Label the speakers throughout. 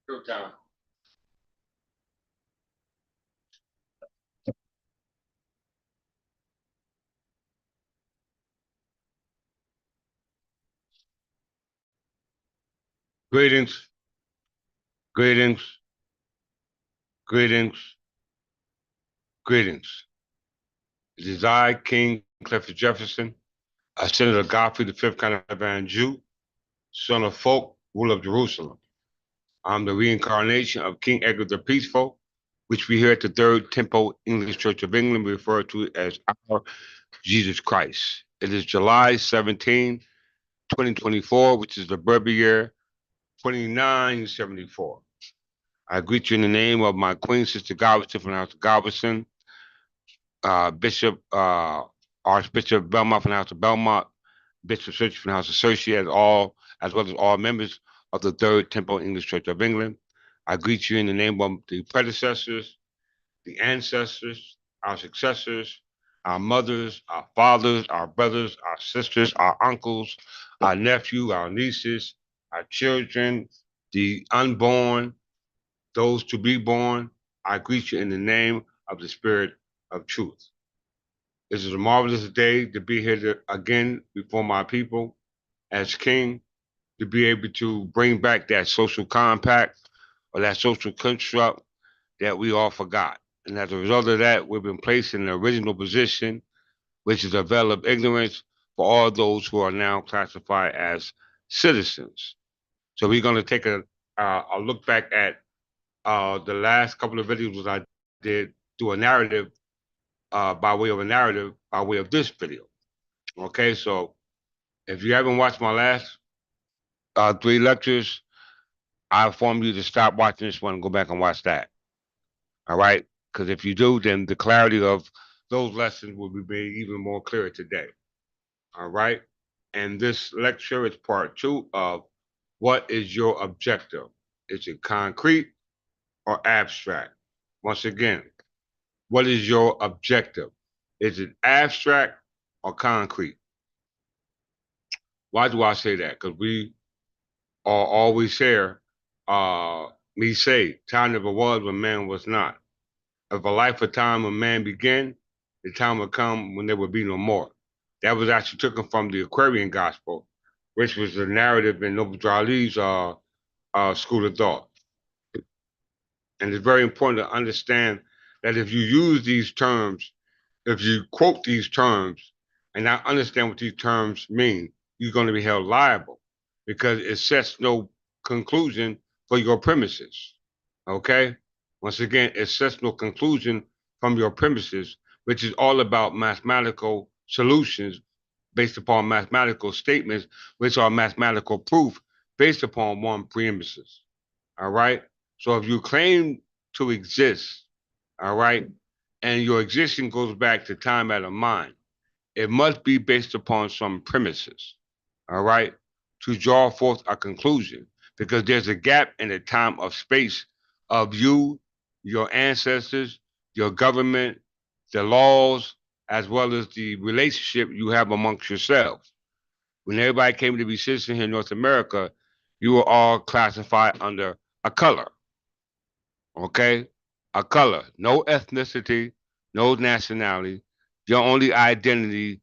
Speaker 1: Showtime. Greetings, greetings, greetings, greetings. It is I, King Clifford Jefferson, a Senator Godfrey the Fifth Caravan Jew, son of folk, ruler of Jerusalem. I'm the reincarnation of King Edward the Peaceful, which we here at the Third Temple English Church of England refer to as our Jesus Christ. It is July 17, 2024, which is the Berber year 2974. I greet you in the name of my Queen Sister Galveston from the House of Galveston, Bishop Archbishop Belmont from the House of Belmont, Bishop Search from the House of Searcy, as well as all members of the Third Temple English Church of England. I greet you in the name of the predecessors, the ancestors, our successors, our mothers, our fathers, our brothers, our sisters, our uncles, our nephews, our nieces, our children, the unborn, those to be born. I greet you in the name of the Spirit of truth. This is a marvelous day to be here again before my people as king, to be able to bring back that social compact or that social construct that we all forgot. And as a result of that, we've been placed in the original position, which is a veil of ignorance for all those who are now classified as citizens. So we're going to take a look back at the last couple of videos I did, do a narrative by way of a narrative by way of this video. Okay, so if you haven't watched my last three lectures, I inform you to stop watching this one and go back and watch that. All right, because if you do, then the clarity of those lessons will be made even more clear today. All right, and this lecture is part two of what is your objective? Is it concrete or abstract? Once again, what is your objective? Is it abstract or concrete? Why do I say that? Because we are always here. Me say, time never was when man was not. If a life of time when man began, the time will come when there will be no more. That was actually taken from the Aquarian Gospel, which was the narrative in Noble Drew Ali's school of thought. And it's very important to understand that if you use these terms, if you quote these terms and not understand what these terms mean, you're going to be held liable because it sets no conclusion for your premises. Okay? Once again, it sets no conclusion from your premises, which is all about mathematical solutions based upon mathematical statements, which are mathematical proof based upon one premises. All right? So if you claim to exist, all right, and your existence goes back to time out of mind, it must be based upon some premises, all right, to draw forth a conclusion, because there's a gap in the time of space of you, your ancestors, your government, the laws, as well as the relationship you have amongst yourselves. When everybody came to be citizens here in North America, you were all classified under a color, okay? A color, no ethnicity, no nationality. Your only identity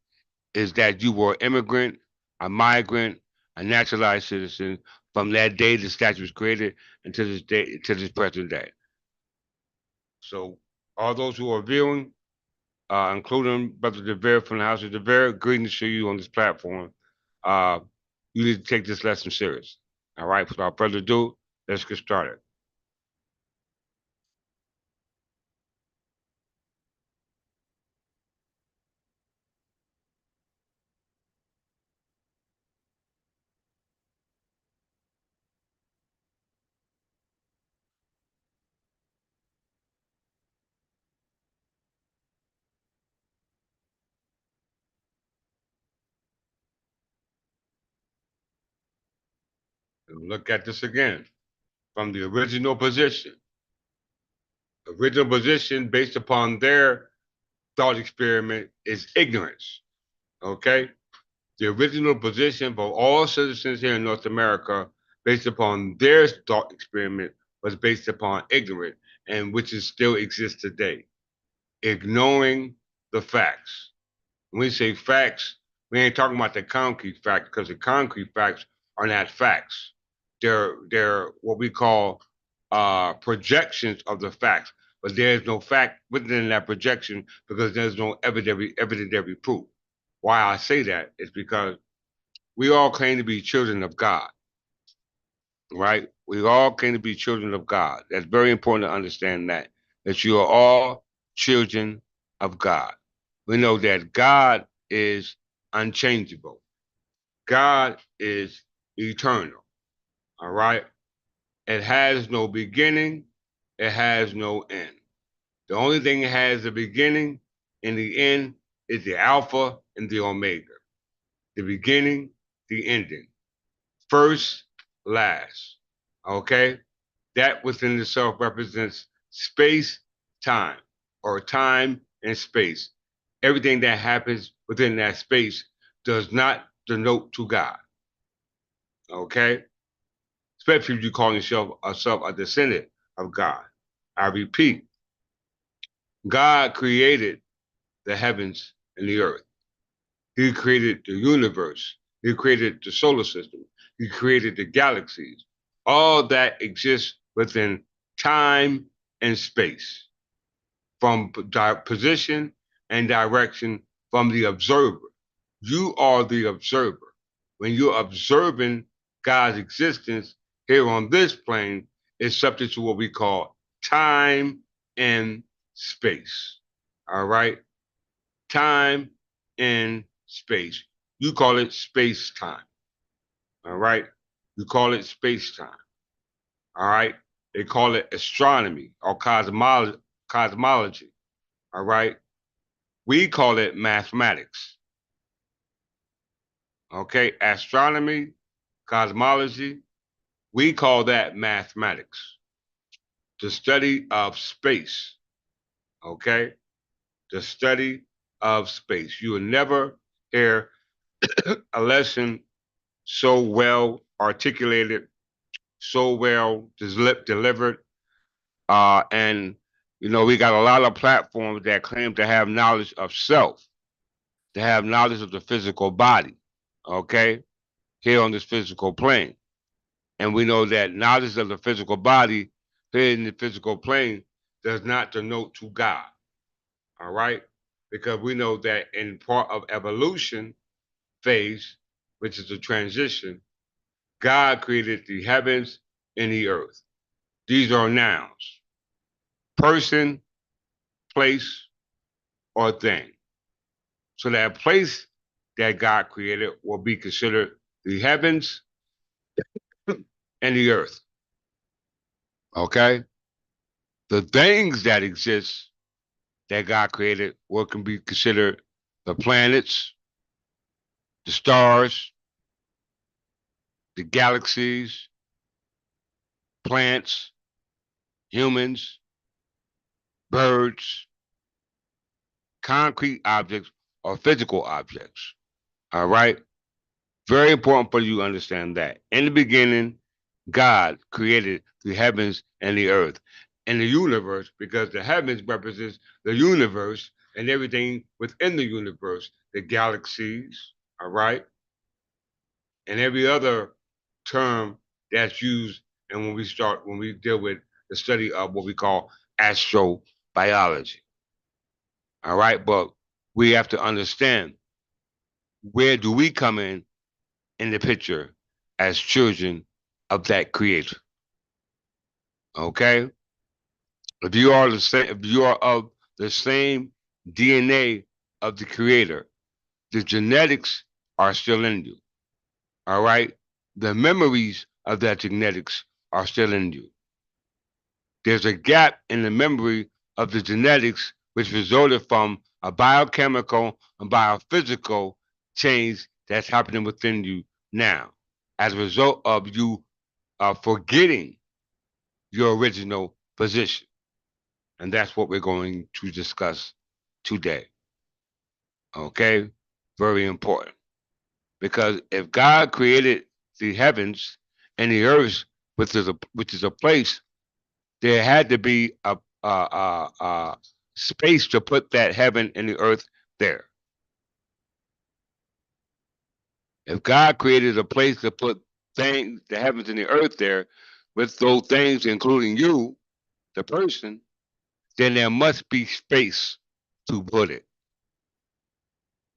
Speaker 1: is that you were an immigrant, a migrant, a naturalized citizen from that day the statute was created until this day, to this present day. So all those who are viewing, including Brother DeVere from the House of DeVere, greetings to you on this platform. Uh, you need to take this lesson serious. All right, without further ado, let's get started. Look at this again from the original position. Original position based upon their thought experiment is ignorance. Okay? The original position for all citizens here in North America, based upon their thought experiment, was based upon ignorance, and which is still exists today. Ignoring the facts. When we say facts, we ain't talking about the concrete facts, because the concrete facts are not facts. They're what we call projections of the facts, but there's no fact within that projection because there's no evidentiary proof. Why I say that is because we all claim to be children of God, right? We all claim to be children of God. That's very important to understand that you are all children of God. We know that God is unchangeable. God is eternal. All right. It has no beginning. It has no end. The only thing that has a beginning and the end is the Alpha and the Omega. The beginning, the ending. First, last. Okay? That within itself represents space, time, or time and space. Everything that happens within that space does not denote to God. Okay? Especially if you call yourself a descendant of God. I repeat, God created the heavens and the earth. He created the universe. He created the solar system. He created the galaxies. All that exists within time and space from position and direction from the observer. You are the observer. When you're observing God's existence here on this plane, it's subject to what we call time and space. All right? Time and space. You call it space time. All right? You call it space time. All right? They call it astronomy or cosmology. All right? We call it mathematics. Okay? Astronomy, cosmology, we call that mathematics. The study of space. Okay? The study of space. You will never hear a lesson so well articulated, so well delivered. And, we got a lot of platforms that claim to have knowledge of self, to have knowledge of the physical body, okay, here on this physical plane. And we know that knowledge of the physical body here in the physical plane does not denote to God, all right? Because we know that in part of evolution phase, which is the transition, God created the heavens and the earth. These are nouns: person, place, or thing. So that place that God created will be considered the heavens and the earth. Okay? The things that exist that God created will can be considered the planets, the stars, the galaxies, plants, humans, birds, concrete objects or physical objects. All right. Very important for you to understand that. In the beginning, God created the heavens and the earth and the universe, because the heavens represents the universe and everything within the universe, the galaxies, all right, and every other term that's used. And when we deal with the study of what we call astrobiology, all right, but we have to understand, where do we come in the picture as children of that creator? Okay, if you are the same, if you are of the same DNA of the creator, the genetics are still in you. All right, the memories of that genetics are still in you. There's a gap in the memory of the genetics which resulted from a biochemical and biophysical change that's happening within you now, as a result of you forgetting your original position. And that's what we're going to discuss today. Okay? Very important. Because if God created the heavens and the earth, which is a place, there had to be a space to put that heaven and the earth there. If God created a place to put things, the heavens and the earth there, with those things, including you, the person, then there must be space to put it.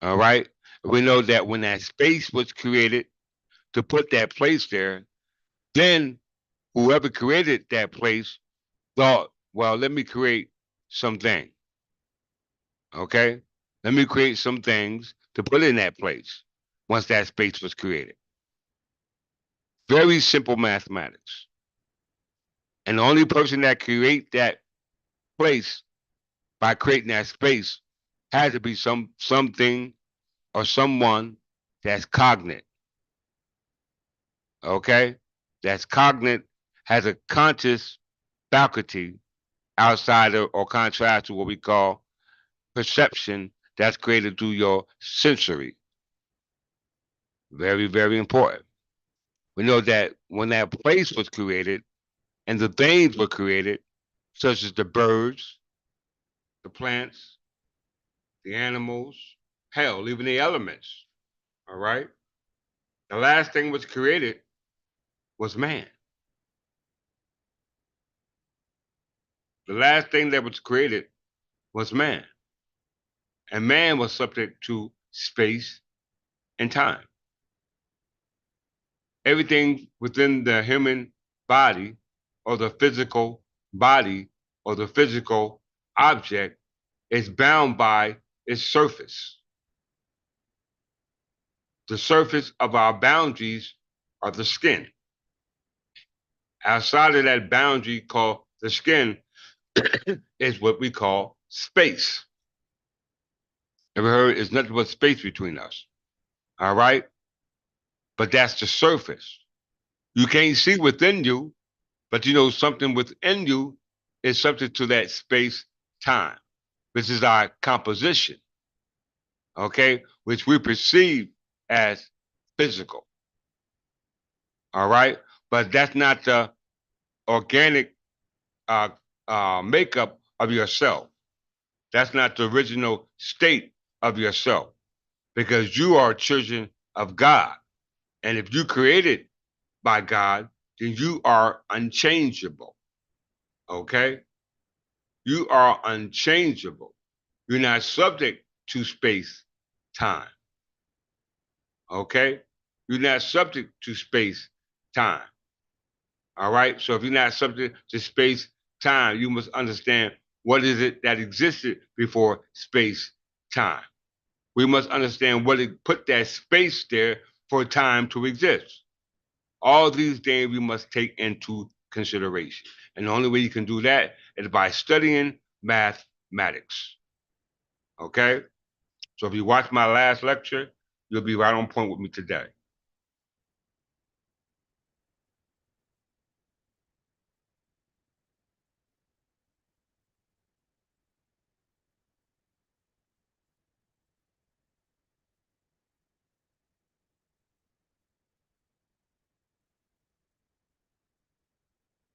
Speaker 1: All right. We know that when that space was created to put that place there, then whoever created that place thought, well, let me create something. Okay. Let me create some things to put in that place once that space was created. Very simple mathematics. And the only person that create that place by creating that space has to be something or someone that's cognate. Okay? That's cognate, has a conscious faculty outside of or contrast to what we call perception, that's created through your sensory. Very, very important. We know that when that place was created and the things were created, such as the birds, the plants, the animals, hell, even the elements. All right? The last thing was created was man. The last thing that was created was man. And man was subject to space and time. Everything within the human body or the physical body or the physical object is bound by its surface. The surface of our boundaries are the skin. Outside of that boundary called the skin is what we call space. Ever heard? It's nothing but space between us. All right? But that's the surface. You can't see within you, but you know something within you is subject to that space time, which is our composition, okay, which we perceive as physical. All right? But that's not the organic uh, makeup of yourself. That's not the original state of yourself, because you are children of God. And if you created by God, then you are unchangeable. Okay? You are unchangeable. You're not subject to space time. Okay? You're not subject to space time. All right? So if you're not subject to space time, you must understand what is it that existed before space time. We must understand what it put that space there for time to exist. All these things we must take into consideration. And the only way you can do that is by studying mathematics. Okay? So if you watch my last lecture, you'll be right on point with me today.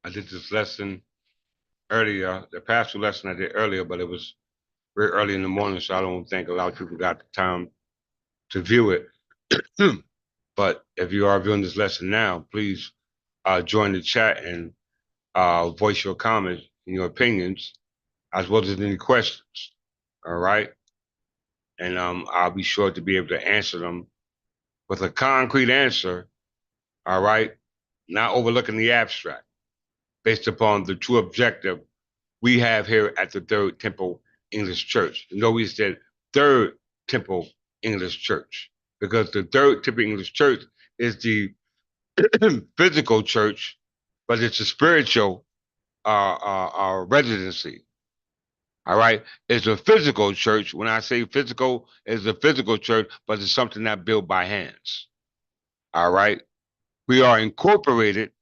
Speaker 1: I did this lesson earlier, the past two lesson I did earlier, but it was very early in the morning, so I don't think a lot of people got the time to view it. But if you are viewing this lesson now, please join the chat and voice your comments and your opinions, as well as any questions. All right. And I'll be sure to be able to answer them with a concrete answer. All right. Not overlooking the abstract based upon the true objective we have here at the Third Temple English Church. You know, we said Third Temple English Church because the Third Temple English Church is the physical church, but it's a spiritual residency. All right, it's a physical church. When I say physical, it's a physical church, but it's something not built by hands. All right, we are incorporated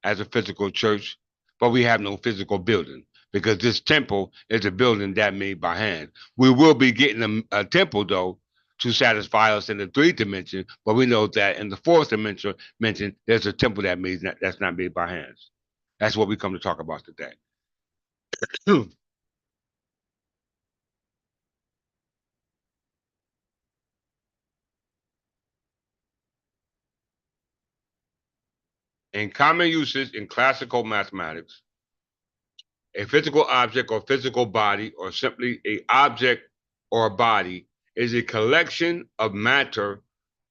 Speaker 1: as a physical church, but we have no physical building because this temple is a building that made by hand. We will be getting a temple though to satisfy us in the third dimension, but we know that in the fourth dimension, there's a temple that's not made by hands. That's what we come to talk about today. In common usage in classical mathematics, a physical object or physical body, or simply a object or a body, is a collection of matter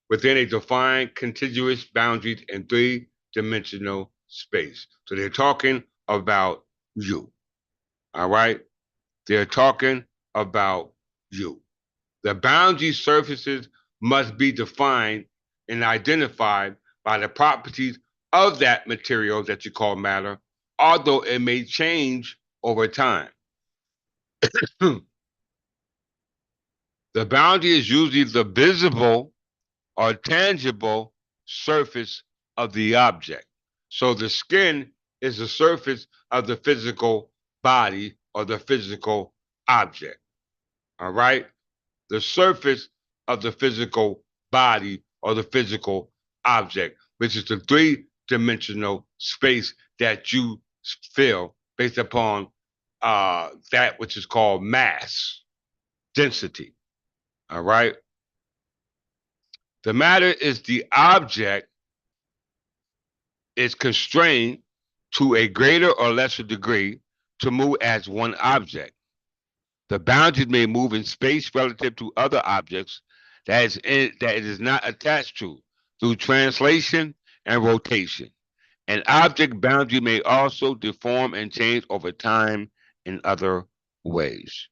Speaker 1: within a defined contiguous boundaries in three-dimensional space. So they're talking about you. All right? They're talking about you. The boundary surfaces must be defined and identified by the properties of that material that you call matter, although it may change over time. The boundary is usually the visible or tangible surface of the object. So the skin is the surface of the physical body or the physical object. All right? The surface of the physical body or the physical object, which is the three-dimensional space that you feel based upon that which is called mass density. All right? The matter is the object is constrained to a greater or lesser degree to move as one object. The boundaries may move in space relative to other objects that it is not attached to through translation and rotation. An object boundary may also deform and change over time in other ways.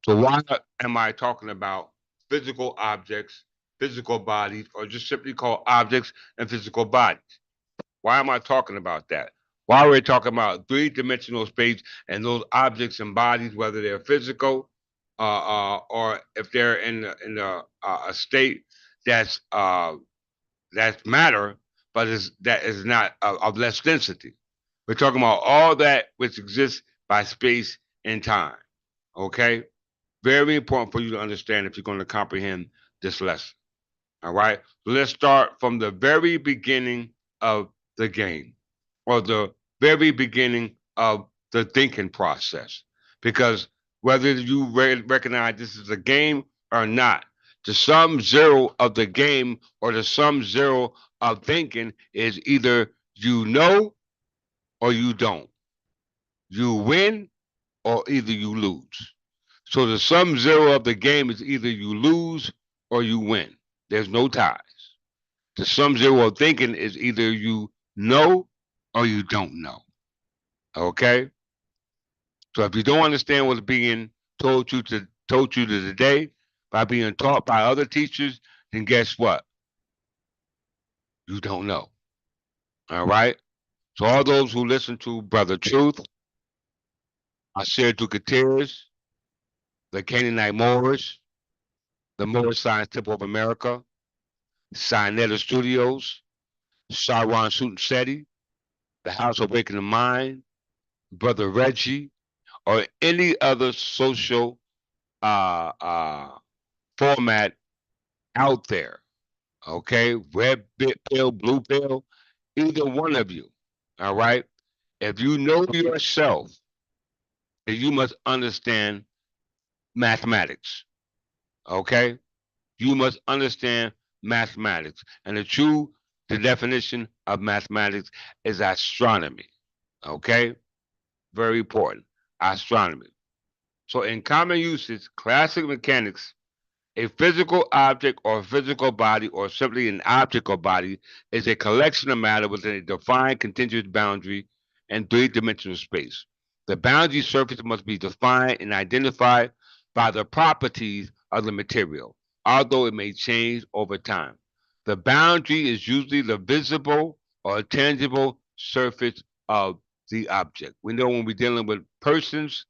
Speaker 1: So why am I talking about physical objects, physical bodies, or just simply called objects and physical bodies? Why am I talking about that? Why are we talking about three-dimensional space and those objects and bodies, whether they're physical or if they're in a state that's matter, but that is not of less density. We're talking about all that which exists by space and time. Okay, very important for you to understand if you're going to comprehend this lesson. All right, so let's start from the very beginning of the game, or the very beginning of the thinking process. Because whether you recognize this is a game or not, the sum zero of the game or the sum zero of thinking is either you know or you don't. You win or either you lose. So the sum zero of the game is either you lose or you win. There's no ties. The sum zero of thinking is either you know or you don't know. Okay? So if you don't understand what's being told you to today by being taught by other teachers, then guess what? You don't know. All right? So all those who listen to Brother Truth, Asir Dukateers, the Canaanite Moors, the Moorish Science Temple of America, Sinetta Studios, Sarwan Seti, the House of Waking the Mind, Brother Reggie, or any other social format out there. Okay, red pill, blue pill, either one of you. All right. If you know yourself, then you must understand mathematics. Okay? You must understand mathematics. And the definition of mathematics is astronomy. Okay? Very important. Astronomy. So in common usage, classic mechanics, a physical object or physical body or simply an object or body is a collection of matter within a defined continuous boundary and three-dimensional space. The boundary surface must be defined and identified by the properties of the material, although it may change over time. The boundary is usually the visible or tangible surface of the object. We know when we're dealing with persons,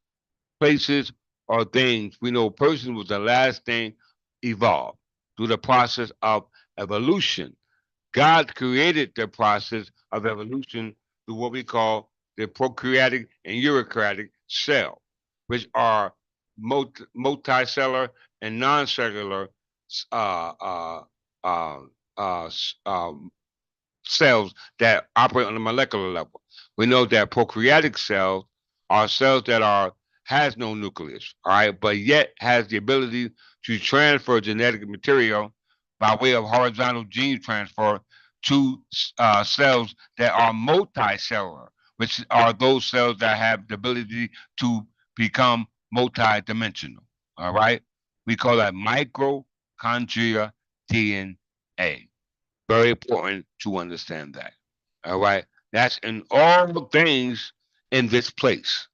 Speaker 1: places, or things, we know person was the last thing evolved through the process of evolution. God created the process of evolution through what we call the prokaryotic and eukaryotic cell, which are multicellular and non-cellular uh, uh, uh, uh, cells that operate on the molecular level. We know that prokaryotic cells are cells that are has no nucleus, all right, but yet has the ability to transfer genetic material by way of horizontal gene transfer to cells that are multicellular, which are those cells that have the ability to become multidimensional. All right, we call that mitochondria DNA. Very important to understand that. All right. That's in all things in this place.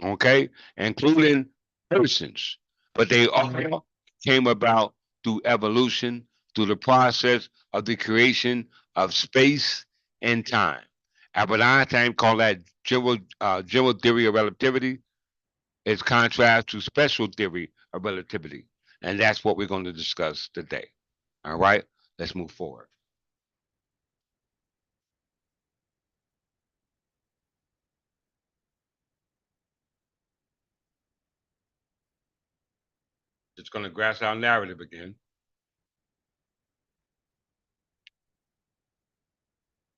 Speaker 1: Okay. Including persons. But they all came about through evolution, through the process of the creation of space and time. Albert Einstein called that general theory of relativity. It's contrast to special theory of relativity. And that's what we're going to discuss today. All right. Let's move forward. Just going to grasp our narrative again.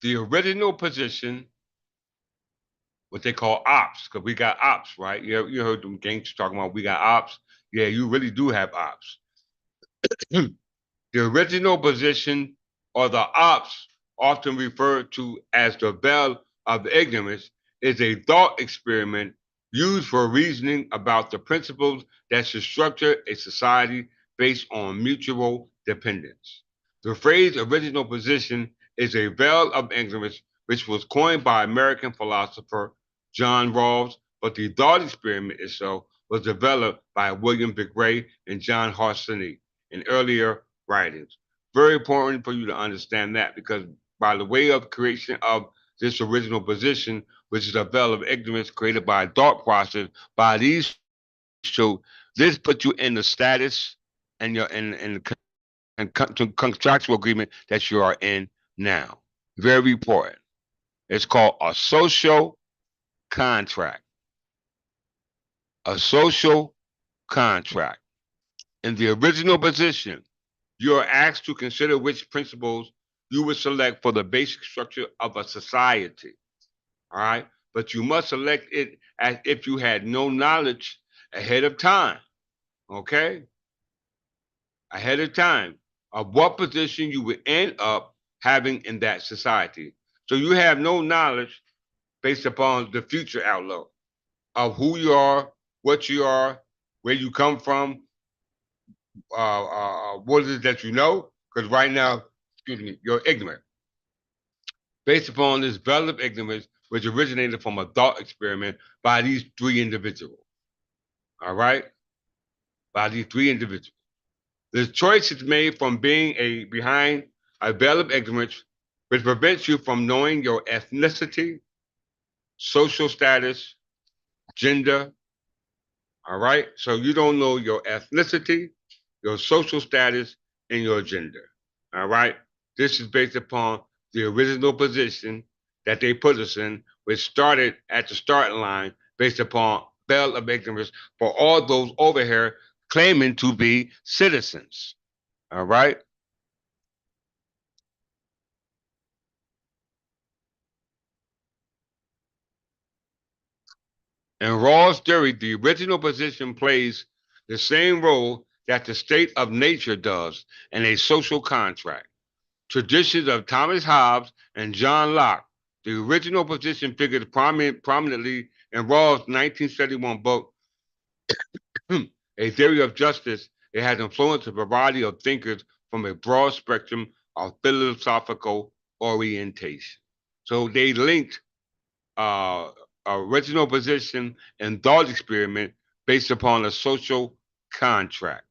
Speaker 1: The original position, what they call ops, because we got ops, right? You heard them gangsters talking about we got ops. Yeah, you really do have ops. The original position or the ops, often referred to as the veil of ignorance, is a thought experiment used for reasoning about the principles that should structure a society based on mutual dependence. The phrase original position is a veil of ignorance which was coined by American philosopher John Rawls, but the thought experiment itself was developed by William Vick and John Harsanyi in earlier writings. Very important for you to understand that because by the way of creation of this original position, which is a veil of ignorance created by a thought process by these two, this puts you in the status and your in contractual agreement that you are in now. Very important. It's called a social contract. A social contract. In the original position, you are asked to consider which principles you would select for the basic structure of a society. All right. But you must select it as if you had no knowledge ahead of time. Okay. Ahead of time of what position you would end up having in that society. So you have no knowledge based upon the future outlook of who you are, what you are, where you come from, what is it that you know? Because right now, excuse me, you're ignorant. Based upon this veil of ignorance, which originated from a thought experiment by these three individuals. All right? By these three individuals. The choice is made from being behind a veil of ignorance, which prevents you from knowing your ethnicity, social status, gender. All right? So you don't know your ethnicity, your social status, and your gender. All right? This is based upon the original position that they put us in, which started at the starting line based upon veil of ignorance for all those over here claiming to be citizens. All right? In Rawls' theory, the original position plays the same role that the state of nature does in a social contract. Traditions of Thomas Hobbes and John Locke, the original position figured prominently in Rawls' 1971 book, A Theory of Justice. It has influenced a variety of thinkers from a broad spectrum of philosophical orientation. So they linked uh, original position and thought experiment based upon a social contract.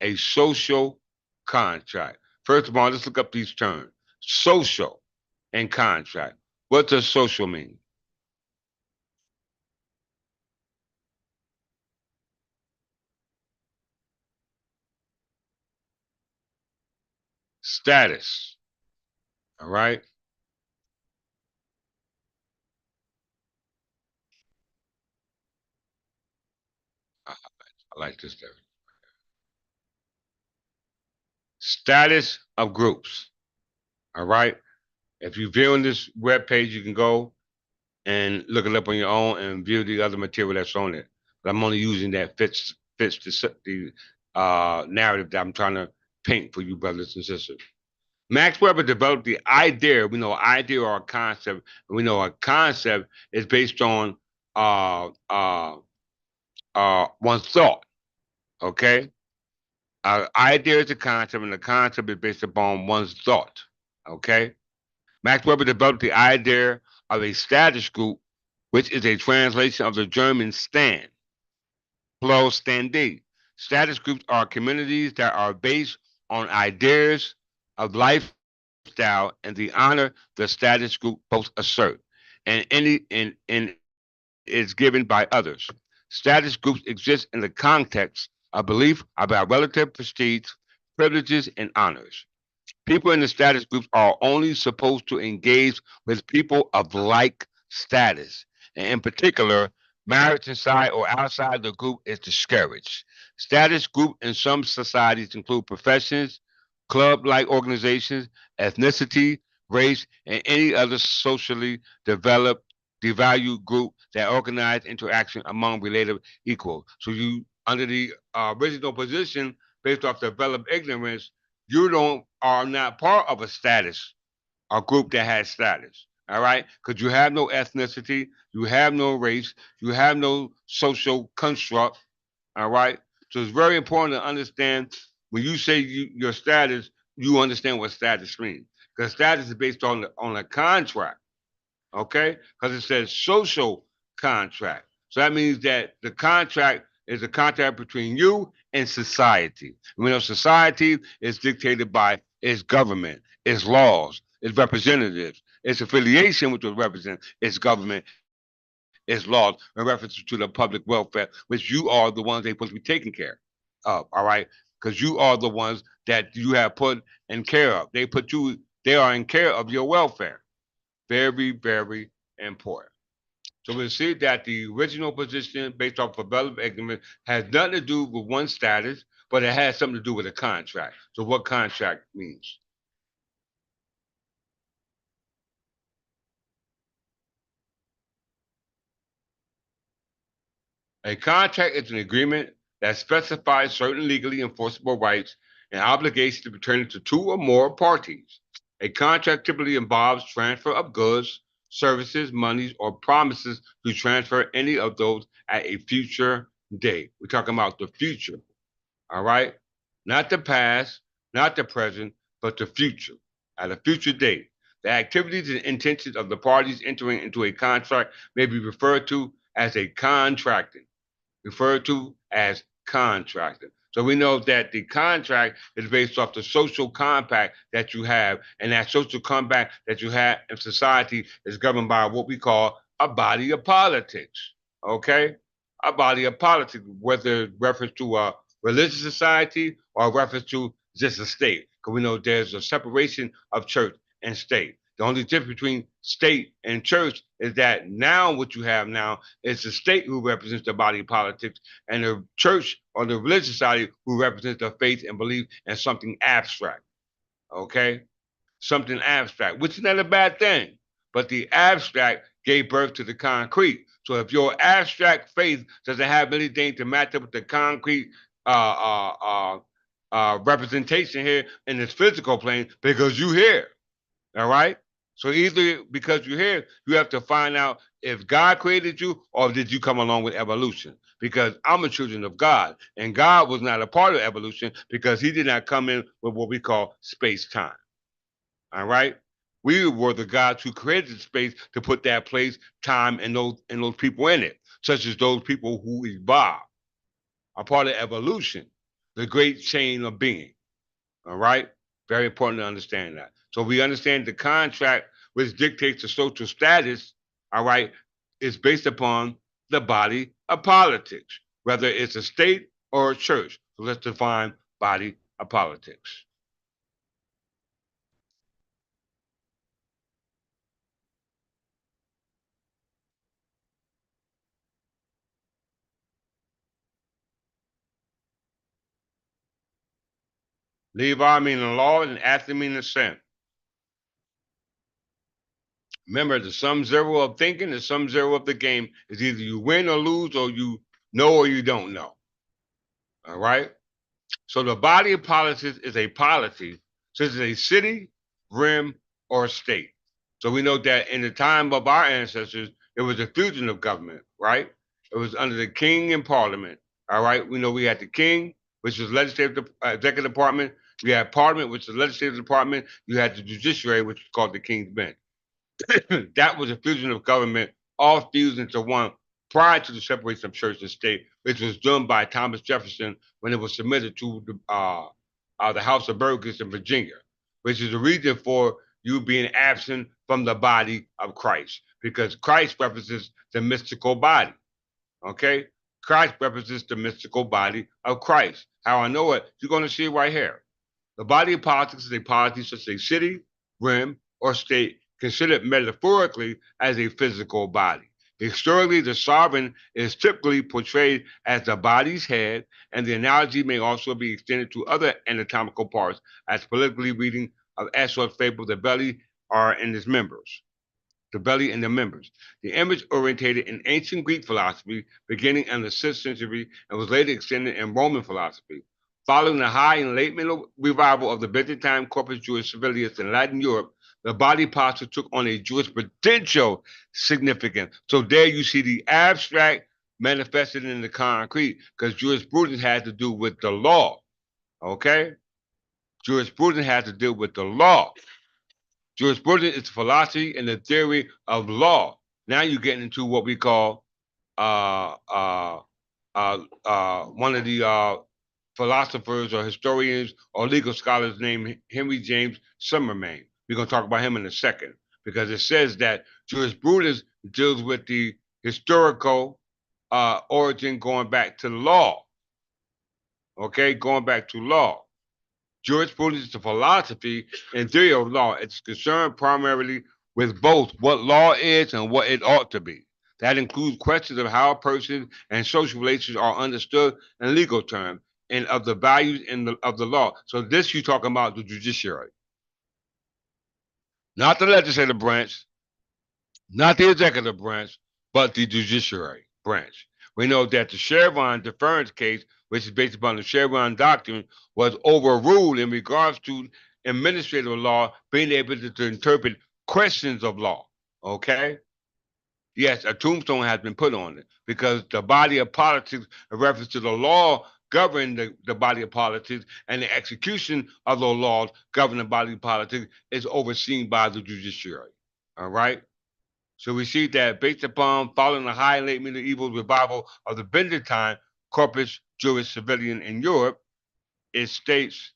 Speaker 1: A social contract. First of all, let's look up these terms. Social and contract. What does social mean? Status. All right. I like this there. Status of groups. All right. If you view on this web page, you can go and look it up on your own and view the other material that's on it. But I'm only using that fits the narrative that I'm trying to paint for you, brothers and sisters. Max Weber developed the idea. We know idea or a concept. We know a concept is based on uh, uh, one's thought. Okay, idea is a concept, and the concept is based upon one's thought. Okay, Max Weber developed the idea of a status group, which is a translation of the German stand, plural standee. Status groups are communities that are based on ideas of lifestyle and the honor the status group both assert, and is given by others. Status groups exist in the context of belief about relative prestige, privileges, and honors. People in the status groups are only supposed to engage with people of like status. And in particular, marriage inside or outside the group is discouraged. Status group in some societies include professions, club-like organizations, ethnicity, race, and any other socially developed, devalued group that organize interaction among related equals. So you, under the original position, based off developed ignorance, you don't are not part of a status, a group that has status. All right, because you have no ethnicity, you have no race, you have no social construct. All right, so it's very important to understand when you say your status, you understand what status means. Because status is based on a contract. Okay, because it says social contract. So that means that the contract is a contract between you and society. We know society is dictated by its government, its laws, its representatives, its affiliation with the represent its government, its laws in reference to the public welfare, which you are the ones they're supposed to be taking care of. All right, because you are the ones that you have put in care of. They are in care of your welfare. Very, very important. So we see that the original position based off of developed agreement has nothing to do with one status, but it has something to do with a contract. So what contract means? A contract is an agreement that specifies certain legally enforceable rights and obligations pertaining to two or more parties. A contract typically involves transfer of goods, services, monies, or promises to transfer any of those at a future date. We're talking about the future. All right? Not the past, not the present, but the future. At a future date. The activities and intentions of the parties entering into a contract may be referred to as contracting. So we know that the contract is based off the social compact that you have, and that social compact that you have in society is governed by what we call a body of politics. Okay? A body of politics, whether reference to a religious society or reference to just a state. Because we know there's a separation of church and state. The only difference between state and church is that now what you have now is the state who represents the body of politics and the church or the religious society who represents the faith and belief and something abstract. Okay? Something abstract, which is not a bad thing. But the abstract gave birth to the concrete. So if your abstract faith doesn't have anything to match up with the concrete representation here in this physical plane, because you here, all right? So either because you're here, you have to find out if God created you or did you come along with evolution? Because I'm a children of God, and God was not a part of evolution because he did not come in with what we call space time. All right? We were the gods who created space to put that place, time, and those people in it, such as those people who evolved, are part of evolution, the great chain of being. All right? Very important to understand that. So we understand the contract, which dictates the social status, all right, is based upon the body of politics, whether it's a state or a church. So let's define body of politics. Levi meaning law and athlete meaning sin. Remember, the sum zero of thinking, the sum zero of the game is either you win or lose, or you know or you don't know. All right? So the body of politics is a polity, such as a city, rim, or state. So we know that in the time of our ancestors, it was a fusion of government, right? It was under the king and parliament. All right. We know we had the king, which is legislative, executive department. We had parliament, which is the legislative department. You had the judiciary, which is called the king's bench. That was a fusion of government, all fused into one prior to the separation of church and state, which was done by Thomas Jefferson when it was submitted to the House of Burgesses in Virginia, which is the reason for you being absent from the body of Christ, because Christ represents the mystical body. Okay? Christ represents the mystical body of Christ. How I know it, you're going to see it right here. The body of politics is a polity such as a city, rim, or state considered metaphorically as a physical body. Historically, the sovereign is typically portrayed as the body's head, and the analogy may also be extended to other anatomical parts, as politically reading of Aesop's fable, the belly are in its members. The belly and the members. The image originated in ancient Greek philosophy beginning in the 6th century and was later extended in Roman philosophy. Following the high and late middle revival of the Byzantine Corpus Juris Civilis in Latin Europe, the body posture took on a jurisprudential significance. So there you see the abstract manifested in the concrete, because jurisprudence has to do with the law. Okay? Jurisprudence has to do with the law. Jurisprudence is philosophy and the theory of law. Now you're getting into what we call one of the philosophers or historians or legal scholars named Henry James Summermain. We're going to talk about him in a second, because it says that jurisprudence deals with the historical origin going back to law. Okay, going back to law. Jurisprudence is a philosophy and theory of law. It's concerned primarily with both what law is and what it ought to be. That includes questions of how a person and social relations are understood in legal terms and of the values of the law. So this you're talking about the judiciary, not the legislative branch, not the executive branch, but the judiciary branch. We know that the Chevron deference case, which is based upon the Chevron doctrine, was overruled in regards to administrative law being able to interpret questions of law. Okay? Yes, a tombstone has been put on it because the body of politics, in reference to the law governing the body of politics, and the execution of those laws governing the body of politics is overseen by the judiciary. All right? So we see that based upon following the high and late medieval revival of the Byzantine Corpus Juris Civilis in Europe, it states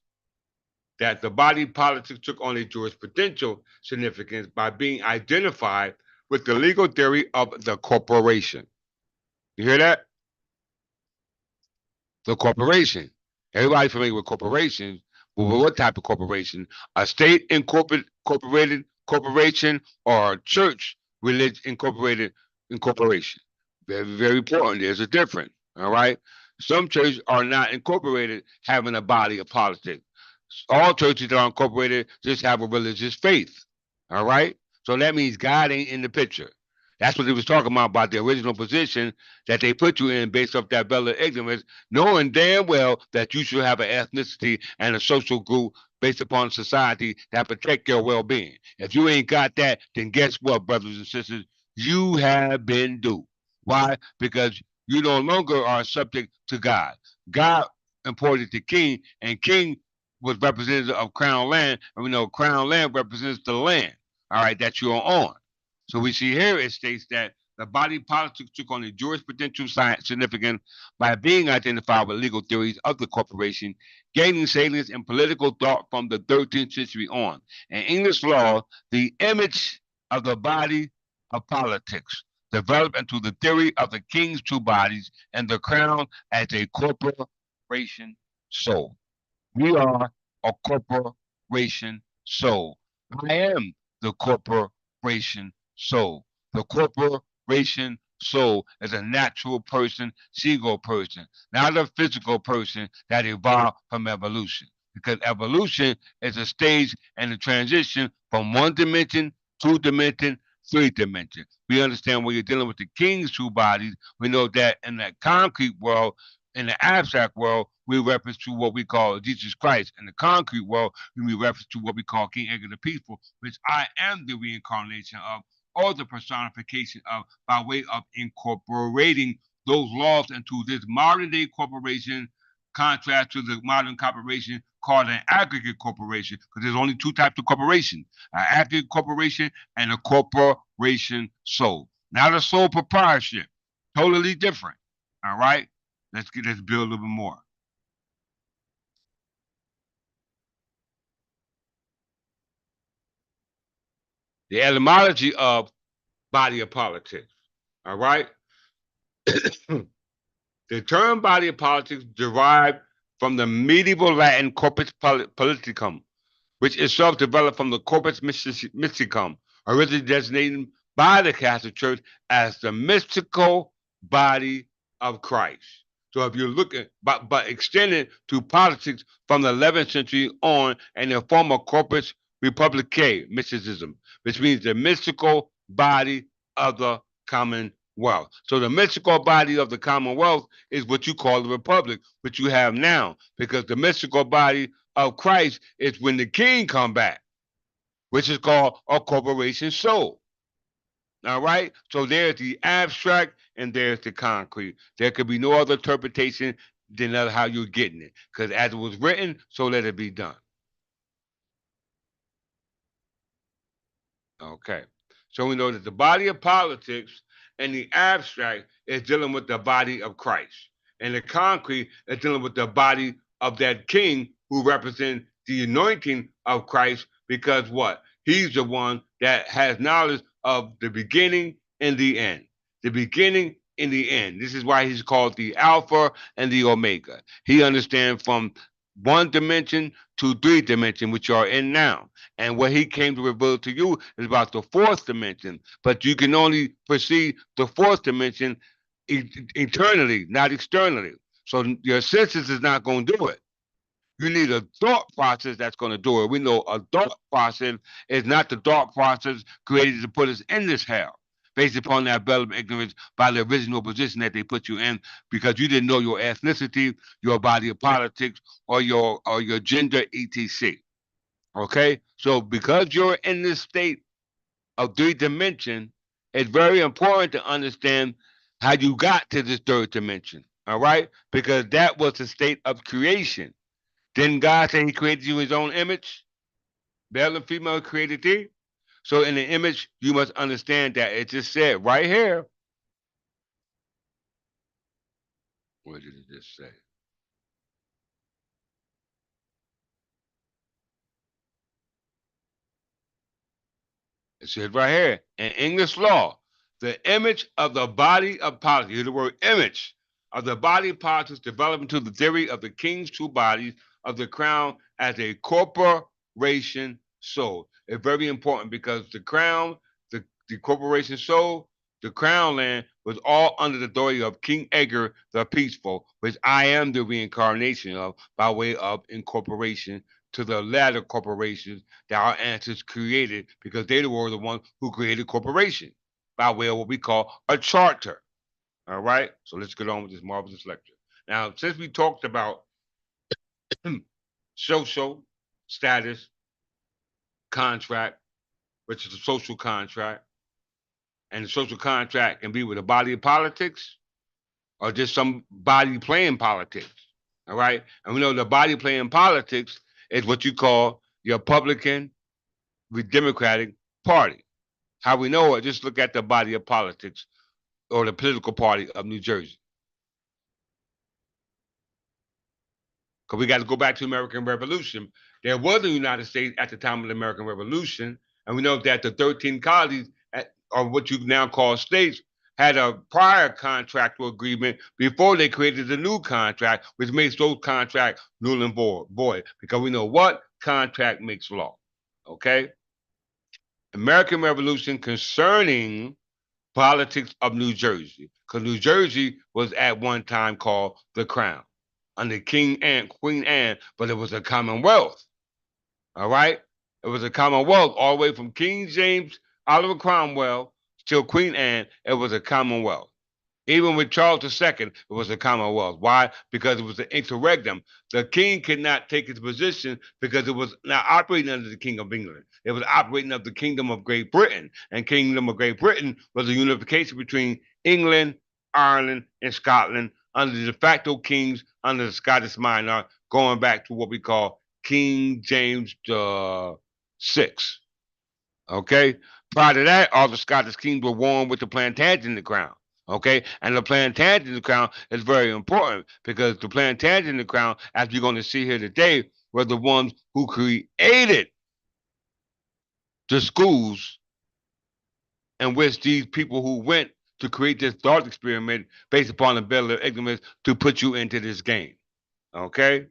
Speaker 1: that the body politics took on a jurisprudential significance by being identified with the legal theory of the corporation. You hear that? The corporation. Everybody familiar with corporations, but what type of corporation? A state incorporated corporation or a church religion incorporation. Very, very important. There's a difference. All right. Some churches are not incorporated having a body of politics. All churches that are incorporated just have a religious faith. All right. So that means God ain't in the picture. That's what he was talking about the original position that they put you in based off that veil of ignorance, knowing damn well that you should have an ethnicity and a social group based upon society that protect your well-being. If you ain't got that, then guess what, brothers and sisters? You have been duped. Why? Because you no longer are subject to God. God imported the king, and king was representative of crown land, and we know crown land represents the land, all right, that you're on. So we see here it states that the body politic took on a jurisprudential significance by being identified with legal theories of the corporation, gaining salience in political thought from the 13th century on. In English law, the image of the body of politics developed into the theory of the king's two bodies and the crown as a corporation soul. We are a corporation soul. I am the corporation soul. The corporation soul is a natural person, seagull person, not a physical person that evolved from evolution. Because evolution is a stage and a transition from one dimension, two dimension, three dimension. We understand when you're dealing with the king's two bodies, we know that in that concrete world, in the abstract world, we reference to what we call Jesus Christ. In the concrete world, we reference to what we call King Edgar the Peaceful, which I am the reincarnation of, or the personification of, by way of incorporating those laws into this modern day corporation, contrast to the modern corporation called an aggregate corporation, because there's only two types of corporation: an aggregate corporation and a corporation soul. Not a sole proprietorship, totally different. All right, let's build a little bit more. The etymology of body of politics. All right. The term body of politics derived from the medieval Latin corpus politicum, which itself developed from the corpus mysticum, originally designated by the Catholic Church as the mystical body of Christ. So if you look at, but extended to politics from the 11th century on and the form of corpus republicae, mysticism, which means the mystical body of the commonwealth. So the mystical body of the commonwealth is what you call the republic, which you have now, because the mystical body of Christ is when the king come back, which is called a corporation soul. All right. So there's the abstract and there's the concrete. There could be no other interpretation than how you're getting it. Because as it was written, so let it be done. Okay. So we know that the body of politics and the abstract is dealing with the body of Christ. And the concrete is dealing with the body of that king who represents the anointing of Christ, because what? He's the one that has knowledge of the beginning and the end. The beginning and the end. This is why he's called the Alpha and the Omega. He understands from one dimension to three dimension, which you are in now. And what he came to reveal to you is about the fourth dimension. But you can only perceive the fourth dimension eternally, not externally. So your senses is not going to do it. You need a thought process that's going to do it. We know a thought process is not the thought process created to put us in this hell, based upon that veil of ignorance by the original position that they put you in, because you didn't know your ethnicity, your body of politics, or your gender, etc. Okay, so because you're in this state of three dimension, it's very important to understand how you got to this third dimension. All right, because that was the state of creation. Didn't God say He created you in His own image? Male and female created thee. So in the image, you must understand that it just said right here. What did it just say? It said right here in English law, the image of the body of politics. Here's the word image of the body of politics developed into the theory of the king's two bodies of the crown as a corporation soul. It's very important because the crown, the corporation soul, the crown land was all under the authority of King Edgar the Peaceful, which I am the reincarnation of by way of incorporation to the latter corporations that our ancestors created, because they were the ones who created corporation. by way of what we call a charter. All right. So let's get on with this marvelous lecture. Now, since we talked about social status contract, which is a social contract, and the social contract can be with a body of politics or just some body playing politics. All right. And we know the body playing politics is what you call your Republican with Democratic Party. How we know it, just look at the body of politics or the political party of New Jersey. Because we got to go back to the American Revolution. There was a United States at the time of the American Revolution, and we know that the 13 colonies, or what you now call states, had a prior contractual agreement before they created the new contract, which makes those contracts null and void. Because we know what contract makes law. Okay? American Revolution concerning politics of New Jersey, because New Jersey was at one time called the Crown under King and Queen Anne, but it was a Commonwealth. All right, it was a Commonwealth all the way from King James Oliver Cromwell till Queen Anne. It was a Commonwealth. Even with Charles II, it was a Commonwealth. Why? Because it was an interregnum. The king could not take his position because it was not operating under the King of England. It was operating under the Kingdom of Great Britain. And Kingdom of Great Britain was a unification between England, Ireland, and Scotland under the de facto kings under the Scottish monarch, going back to what we call King James VI. Okay? Prior to that, all the Scottish kings were worn with the Plantagenet crown. Okay, and the Plantagenet crown is very important because the Plantagenet crown, as you're going to see here today, were the ones who created the schools in which these people who went to create this thought experiment based upon the bill of ignorance to put you into this game. Okay,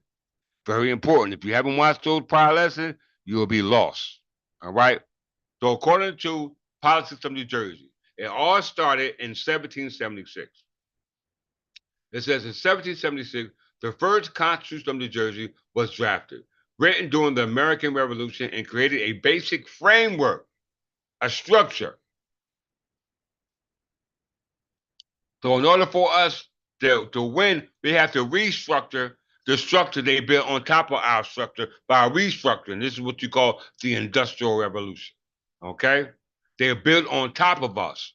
Speaker 1: very important. If you haven't watched those prior lessons, you will be lost. All right. So according to Politics of New Jersey, it all started in 1776. It says in 1776, the first Constitution of New Jersey was drafted, written during the American Revolution, and created a basic framework, a structure. So in order for us to win, we have to restructure the structure they built on top of our structure by restructuring. This is what you call the Industrial Revolution. Okay? They're built on top of us.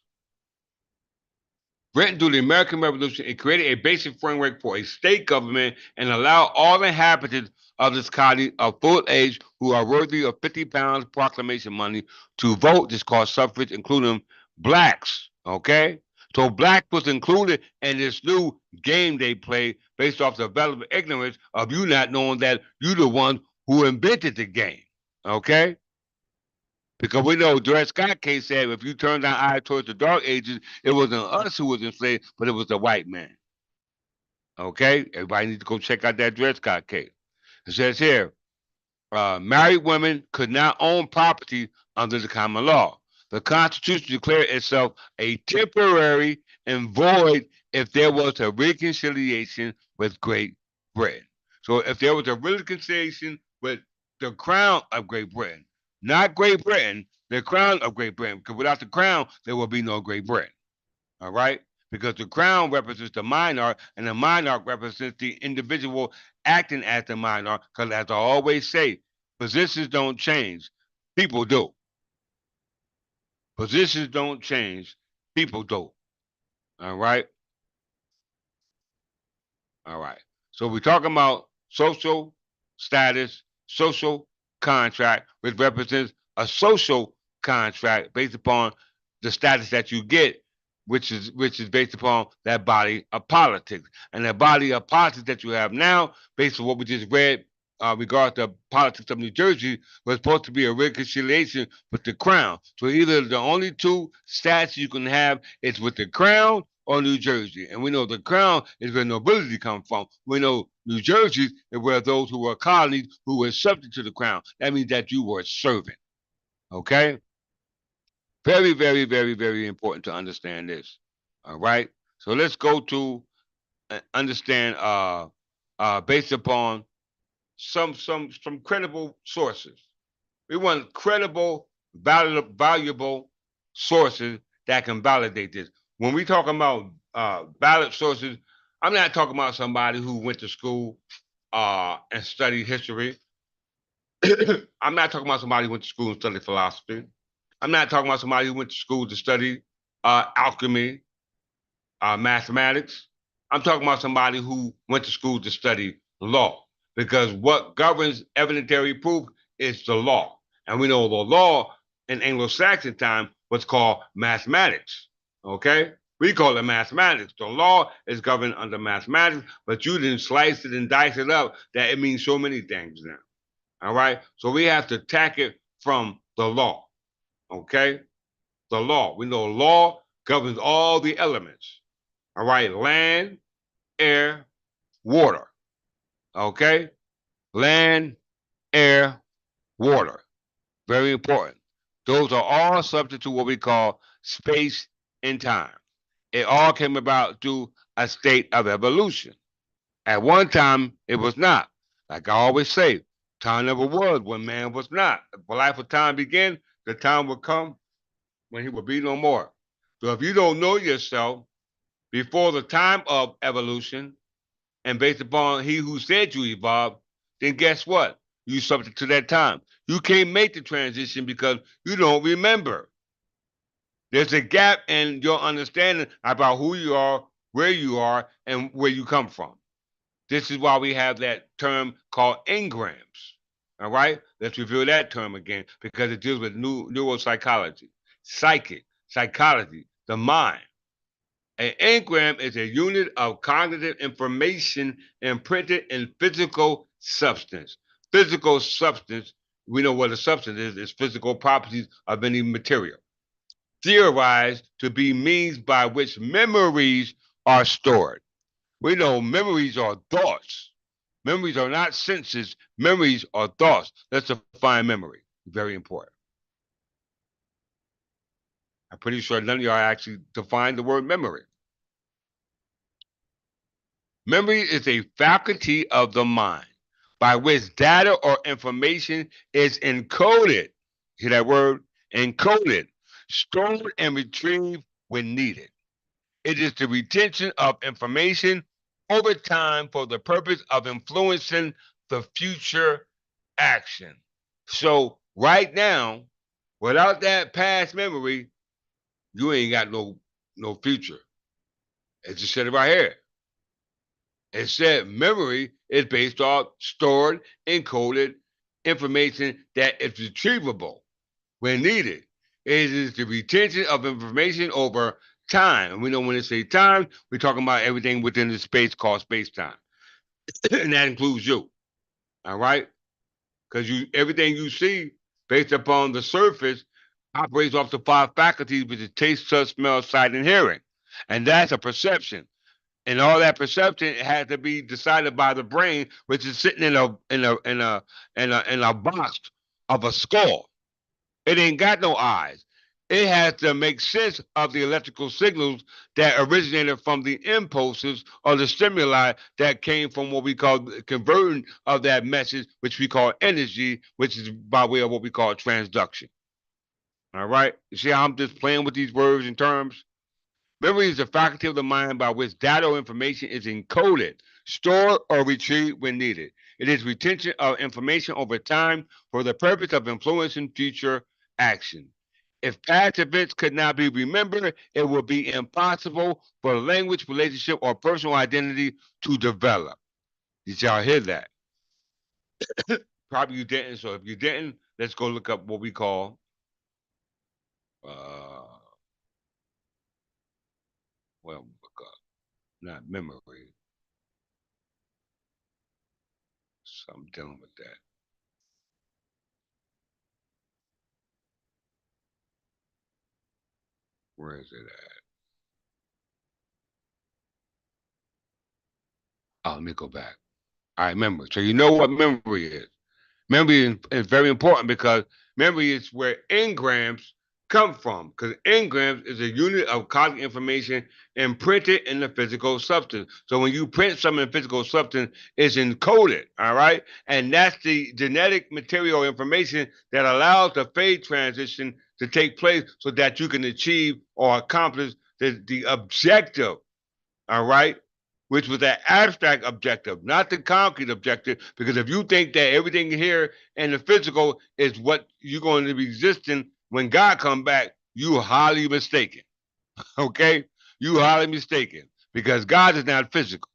Speaker 1: Written through the American Revolution, it created a basic framework for a state government and allowed all inhabitants of this colony of full age who are worthy of 50 pounds proclamation money to vote. This called suffrage, including blacks. Okay? So black was included in this new game they play based off the development ignorance of you not knowing that you're the one who invented the game. Okay? Because we know Dred Scott case said if you turn our eye towards the dark ages, it wasn't us who was enslaved, but it was the white man. Okay? Everybody needs to go check out that Dred Scott case. It says here, married women could not own property under the common law. The Constitution declared itself a temporary and void if there was a reconciliation with Great Britain. So if there was a reconciliation with the crown of Great Britain, not Great Britain, the crown of Great Britain, because without the crown, there will be no Great Britain. All right? Because the crown represents the monarch, and the monarch represents the individual acting as the monarch. Because as I always say, positions don't change, people do. Positions don't change, people do. All right? All right. So we're talking about social status, social contract, which represents a social contract based upon the status that you get, which is based upon that body of politics. And the body of politics that you have now, based on what we just read regarding the politics of New Jersey, was supposed to be a reconciliation with the crown. So either the only two stats you can have is with the crown or New Jersey. And we know the crown is where nobility comes from. We know New Jersey is where those who were colonies who were subject to the crown. That means that you were a servant. Okay? Very, very, very, very important to understand this. All right. So let's go to understand based upon some credible sources. We want credible, valuable sources that can validate this. When we talk about valid sources, I'm not talking about somebody who went to school and studied history. I'm not talking about somebody who went to school and studied philosophy. I'm not talking about somebody who went to school to study alchemy, mathematics. I'm talking about somebody who went to school to study law, because what governs evidentiary proof is the law. And we know the law in Anglo-Saxon time was called mathematics. Okay? We call it mathematics. The law is governed under mathematics, but you didn't slice it and dice it up that it means so many things now. All right? So we have to attack it from the law. Okay? The law. We know law governs all the elements. All right? Land, air, water. Okay? Land, air, water. Very important. Those are all subject to what we call space and time. It all came about through a state of evolution. At one time, it was not. Like I always say, time never was when man was not. If the life of time began, the time would come when he would be no more. So if you don't know yourself before the time of evolution, and based upon he who said you evolved, then guess what? You subject to that time. You can't make the transition because you don't remember. There's a gap in your understanding about who you are, and where you come from. This is why we have that term called engrams. All right? Let's review that term again because it deals with neuropsychology, psychic, psychology, the mind. An engram is a unit of cognitive information imprinted in physical substance. Physical substance, we know what a substance is physical properties of any material. Theorized to be means by which memories are stored. We know memories are thoughts. Memories are not senses. Memories are thoughts. Let's define memory. Very important. I'm pretty sure none of y'all actually defined the word memory. Memory is a faculty of the mind by which data or information is encoded. Hear that word? Encoded, stored, and retrieved when needed. It is the retention of information over time for the purpose of influencing the future action. So right now, without that past memory, you ain't got no future. It just said it right here. It said memory is based off stored, encoded information that is retrievable when needed. It is the retention of information over time. And we know when they say time, we're talking about everything within the space called space-time. And that includes you. All right? Because everything you see based upon the surface operates off the five faculties, which is taste, touch, smell, sight, and hearing. And that's a perception. And all that perception has to be decided by the brain, which is sitting in a box of a skull. It ain't got no eyes. It has to make sense of the electrical signals that originated from the impulses or the stimuli that came from what we call converting of that message, which we call energy, which is by way of what we call transduction. All right? You see how I'm just playing with these words and terms? Memory is the faculty of the mind by which data or information is encoded, stored, or retrieved when needed. It is retention of information over time for the purpose of influencing future action. If past events could not be remembered, it would be impossible for language, relationship, or personal identity to develop. Did y'all hear that? Probably you didn't. So if you didn't, let's go look up what we call uh well, not memory. So I'm dealing with that. Where is it at? Oh, let me go back. I remember. So you know what memory is. Memory is very important because memory is where engrams come from. Because engrams is a unit of cognitive information imprinted in the physical substance. So when you print something in physical substance, it's encoded, all right? And that's the genetic material information that allows the phase transition to take place so that you can achieve or accomplish the objective, all right? Which was an abstract objective, not the concrete objective. Because if you think that everything here in the physical is what you're going to be existing when God come back, you are highly mistaken. Okay? You are highly mistaken. Because God is not physical.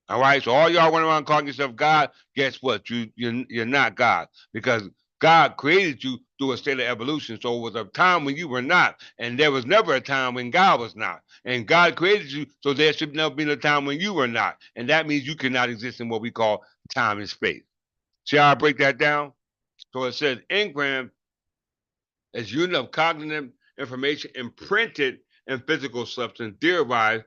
Speaker 1: All right. So all y'all run around calling yourself God, guess what? You're not God, because God created you through a state of evolution. So it was a time when you were not, and there was never a time when God was not. And God created you, so there should never be a time when you were not. And that means you cannot exist in what we call time and space. See how I break that down? So it says engram is unit of cognitive information imprinted in physical substance theorized.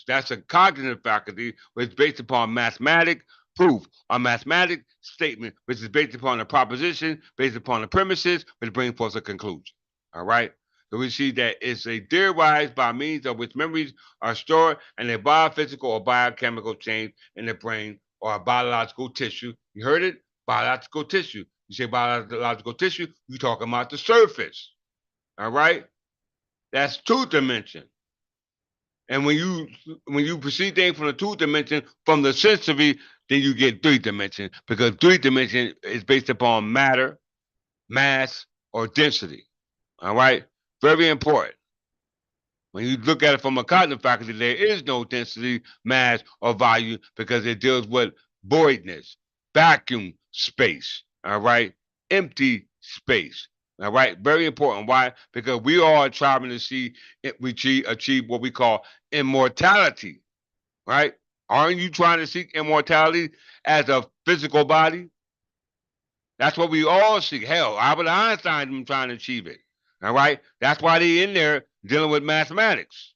Speaker 1: That's a cognitive faculty which is based upon mathematic proof or mathematic statement, which is based upon a proposition, based upon the premises, which bring forth a conclusion. All right. So we see that it's a theorized by means of which memories are stored in a biophysical or biochemical change in the brain or a biological tissue. You heard it? Biological tissue. You say biological tissue, you're talking about the surface. All right? That's two dimension. And when you perceive things from the two dimension, from the sensory, then you get three dimension, because three dimension is based upon matter, mass, or density. All right? Very important. When you look at it from a cognitive faculty, there is no density, mass, or volume, because it deals with voidness, vacuum space, all right? Empty space, all right? Very important. Why? Because we are trying to see if we achieve what we call immortality, right? Aren't you trying to seek immortality as a physical body? That's what we all seek. Hell, Albert Einstein been trying to achieve it. All right? That's why they in there dealing with mathematics.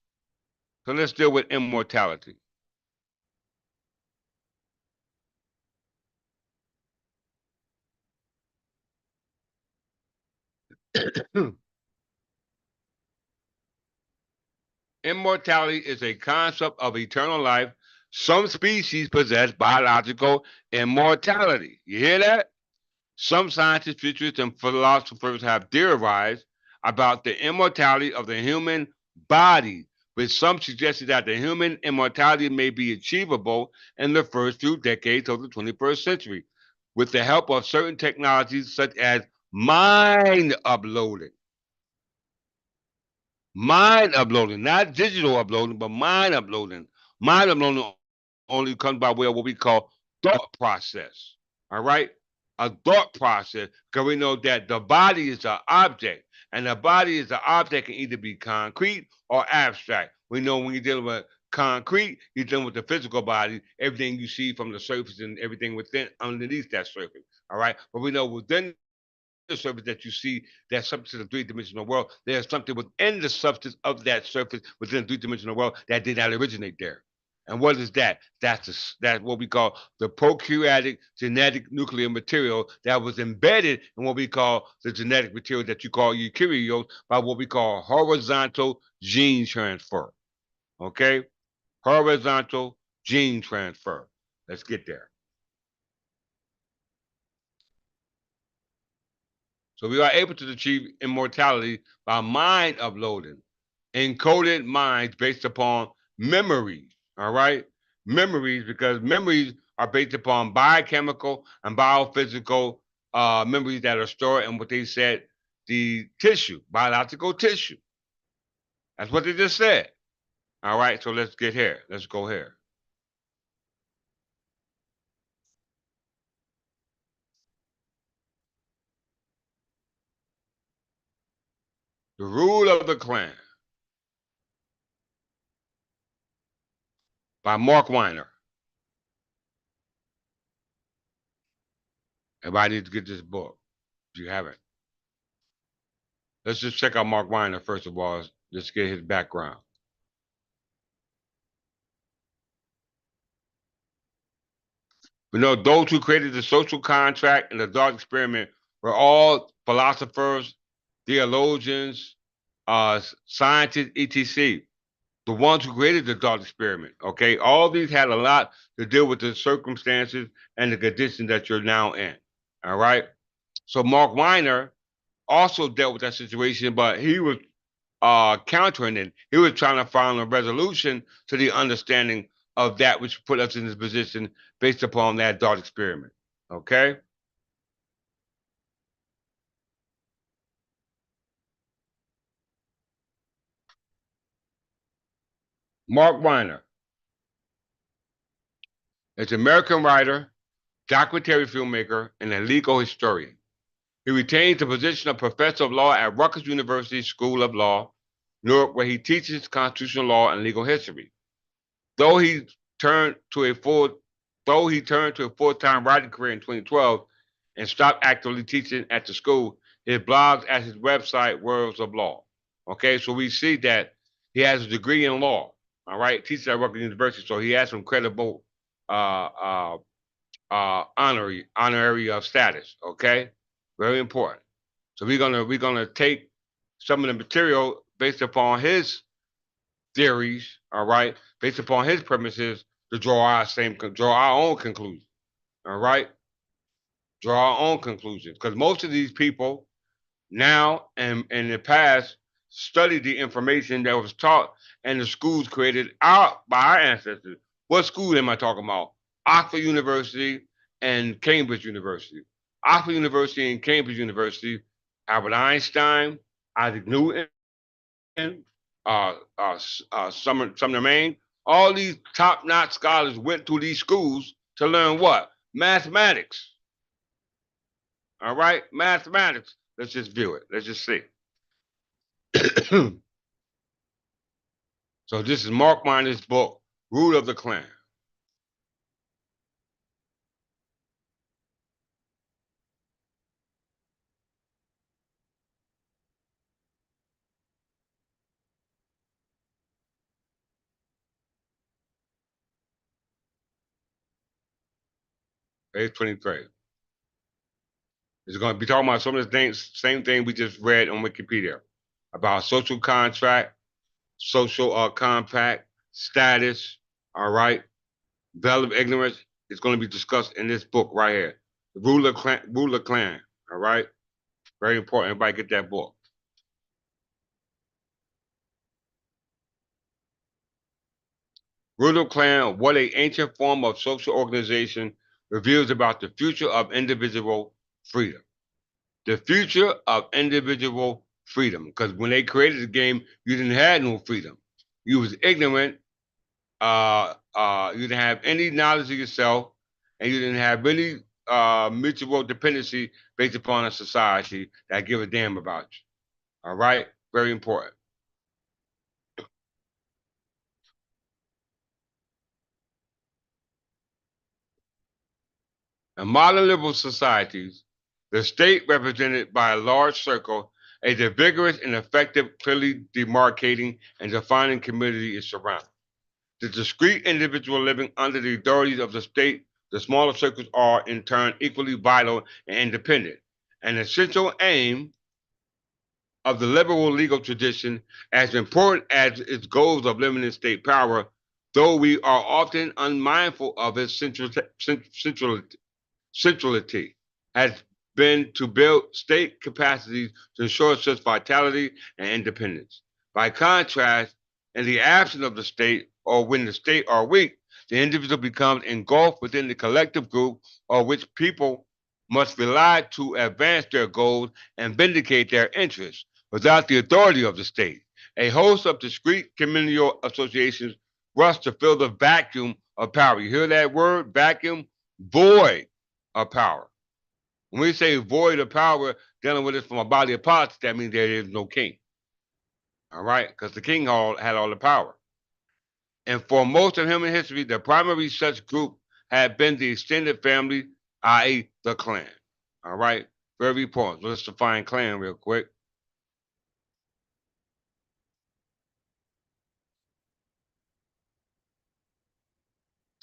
Speaker 1: So let's deal with immortality. Immortality is a concept of eternal life. Some species possess biological immortality. You hear that? Some scientists, futurists, and philosophers have theorized about the immortality of the human body, with some suggesting that the human immortality may be achievable in the first few decades of the 21st century with the help of certain technologies such as mind uploading. Mind uploading, not digital uploading, but mind uploading. Mind uploading only comes by way of what we call thought process. All right? A thought process, because we know that the body is an object, and the body is an object can either be concrete or abstract. We know when you're dealing with concrete, you're dealing with the physical body, everything you see from the surface and everything within underneath that surface. All right. But we know within the surface that you see that substance of the three-dimensional world, there's something within the substance of that surface within the three-dimensional world that did not originate there. And what is that? That's what we call the prokaryotic genetic nuclear material that was embedded in what we call the genetic material that you call eukaryotes by what we call horizontal gene transfer. Okay? Horizontal gene transfer. Let's get there. So we are able to achieve immortality by mind uploading, encoded minds based upon memories. All right, memories, because memories are based upon biochemical and biophysical memories that are stored in what they said the tissue, biological tissue. That's what they just said. All right, so let's get here. Let's go here. The Rule of the Clan by Mark Weiner. Everybody needs to get this book if you haven't. Let's just check out Mark Weiner first of all. Let's get his background. We know those who created the social contract and the thought experiment were all philosophers, theologians, scientists, etc. The ones who created the thought experiment. Okay, all these had a lot to deal with the circumstances and the condition that you're now in. All right. So Mark Weiner also dealt with that situation, but he was countering it. He was trying to find a resolution to the understanding of that which put us in this position based upon that thought experiment. Okay? Mark Weiner is an American writer, documentary filmmaker, and a legal historian. He retains the position of professor of law at Rutgers University School of Law, Newark, where he teaches constitutional law and legal history. Though he turned to a full though he turned to a full-time writing career in 2012 and stopped actively teaching at the school, his blogs at his website, Worlds of Law. Okay, so we see that he has a degree in law. All right, teaches at Rutgers University, so he has some credible honorary status. Okay, very important. So we're gonna take some of the material based upon his theories, all right, based upon his premises to draw our own conclusion, all right, draw our own conclusions. Because most of these people now and in the past studied the information that was taught and the schools created out by our ancestors. What school am I talking about? Oxford University and Cambridge University. Oxford University and Cambridge University, Albert Einstein, Isaac Newton, Sumner Maine. All these top-notch scholars went to these schools to learn what? Mathematics. All right, mathematics. Let's just view it. Let's just see. So this is Mark Weiner's book, Root of the Clan. Page 23. It's going to be talking about some of the things, same thing we just read on Wikipedia about social contract, social compact, status, all right, veil of ignorance is going to be discussed in this book right here. The Ruler Clan, all right? Very important. Everybody get that book. Ruler Clan, what a ancient form of social organization reveals about the future of individual freedom. The future of individual freedom. Because when they created the game, you didn't have no freedom. You was ignorant. You didn't have any knowledge of yourself, and you didn't have any mutual dependency based upon a society that give a damn about you. All right, very important. In modern liberal societies, the state represented by a large circle, a vigorous and effective, clearly demarcating and defining community is surrounded. The discrete individual living under the authorities of the state, the smaller circles are in turn equally vital and independent. An essential aim of the liberal legal tradition, as important as its goals of limiting state power, though we are often unmindful of its centrality, has been to build state capacities to ensure such vitality and independence. By contrast, in the absence of the state, or when the state are weak, the individual becomes engulfed within the collective group of which people must rely to advance their goals and vindicate their interests without the authority of the state. A host of discrete communal associations rush to fill the vacuum of power. You hear that word, vacuum? Void of power. When we say void of power, dealing with it from a body of parts, that means there is no king. All right? Because the king had all the power. And for most of human history, the primary such group had been the extended family, i.e., the clan. All right? Very important. So let's define clan real quick.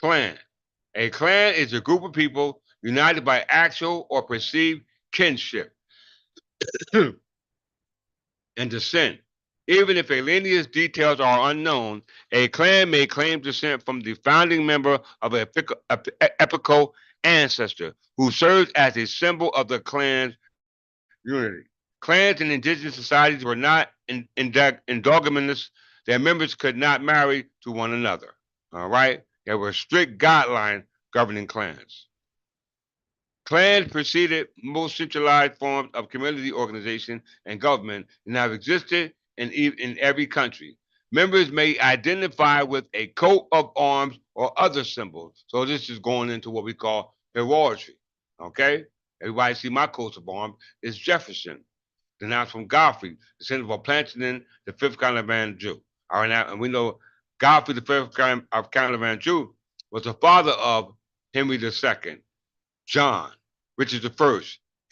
Speaker 1: Clan. A clan is a group of people united by actual or perceived kinship and descent. Even if a lineage details are unknown, a clan may claim descent from the founding member of an epical ancestor who serves as a symbol of the clan's unity. Clans and indigenous societies were not endogamous. Their members could not marry to one another. All right? There were strict guidelines governing clans. Clans preceded most centralized forms of community organization and government and have existed in every country. Members may identify with a coat of arms or other symbols. So this is going into what we call heraldry. Okay? Everybody see my coat of arms. It's Jefferson, denounced from Godfrey, descendant of Plantagenet, the fifth caravan Jew. All right, now, and we know Godfrey, the fifth caravan Jew, was the father of Henry II, John, Richard I,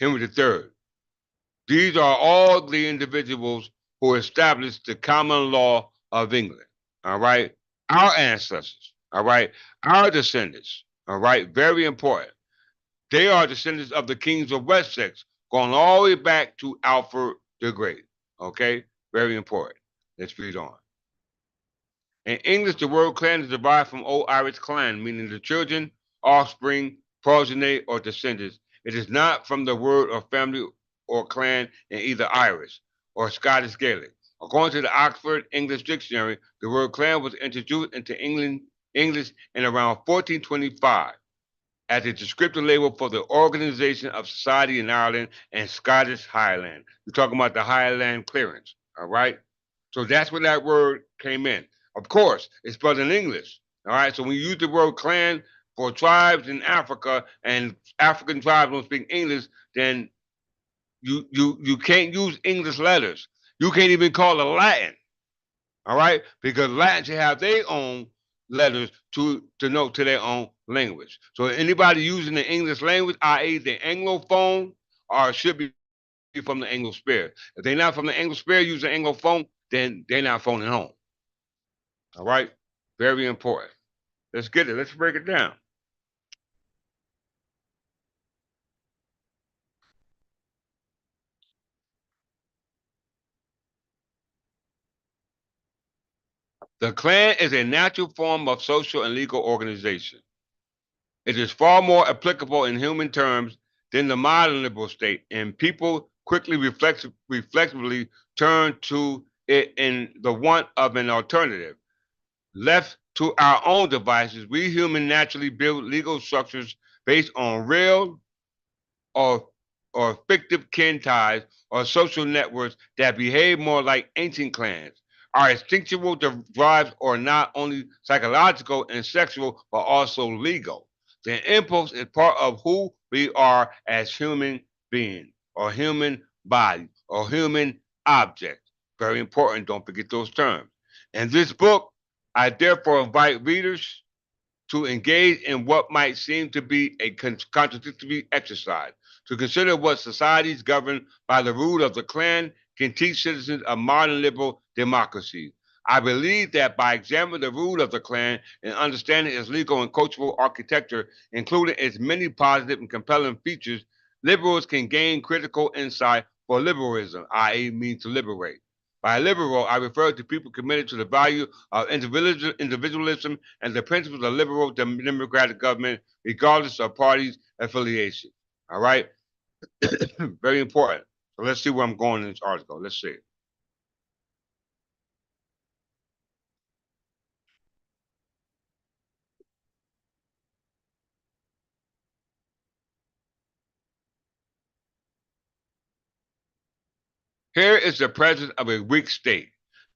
Speaker 1: Henry III. These are all the individuals who established the common law of England. All right, our ancestors. All right, our descendants. All right, very important. They are descendants of the kings of Wessex, going all the way back to Alfred the Great. Okay, very important. Let's read on. In English, the word clan is derived from Old Irish clan, meaning the children, offspring, progeny, or descendants. It is not from the word or family or clan in either Irish or Scottish Gaelic. According to the Oxford English Dictionary, the word clan was introduced into English in around 1425 as a descriptive label for the organization of society in Ireland and Scottish Highland. We're talking about the Highland clearance, all right? So that's where that word came in. Of course, it's spelled in English, all right? So when you use the word clan for tribes in Africa and African tribes don't speak English, then you can't use English letters. You can't even call it Latin, all right? Because Latin should have their own letters to denote to their own language. So anybody using the English language, i.e., the Anglophone, or should be from the Anglosphere. If they're not from the Anglosphere using Anglophone, then they're not phoning home. All right? Very important. Let's get it. Let's break it down. The clan is a natural form of social and legal organization. It is far more applicable in human terms than the modern liberal state, and people quickly reflexively turn to it in the want of an alternative. Left to our own devices, we humans naturally build legal structures based on real or fictive kin ties or social networks that behave more like ancient clans. Our instinctual drives are not only psychological and sexual, but also legal. The impulse is part of who we are as human beings, or human body, or human object. Very important, don't forget those terms. In this book, I therefore invite readers to engage in what might seem to be a contradictory exercise, to consider what societies governed by the rule of the clan can teach citizens of modern liberal democracy. I believe that by examining the rule of the clan and understanding its legal and cultural architecture, including its many positive and compelling features, liberals can gain critical insight for liberalism, i.e., means to liberate. By liberal, I refer to people committed to the value of individualism and the principles of liberal democratic government, regardless of parties' affiliation. All right? Very important. So let's see where I'm going in this article. Let's see. Here is the presence of a weak state.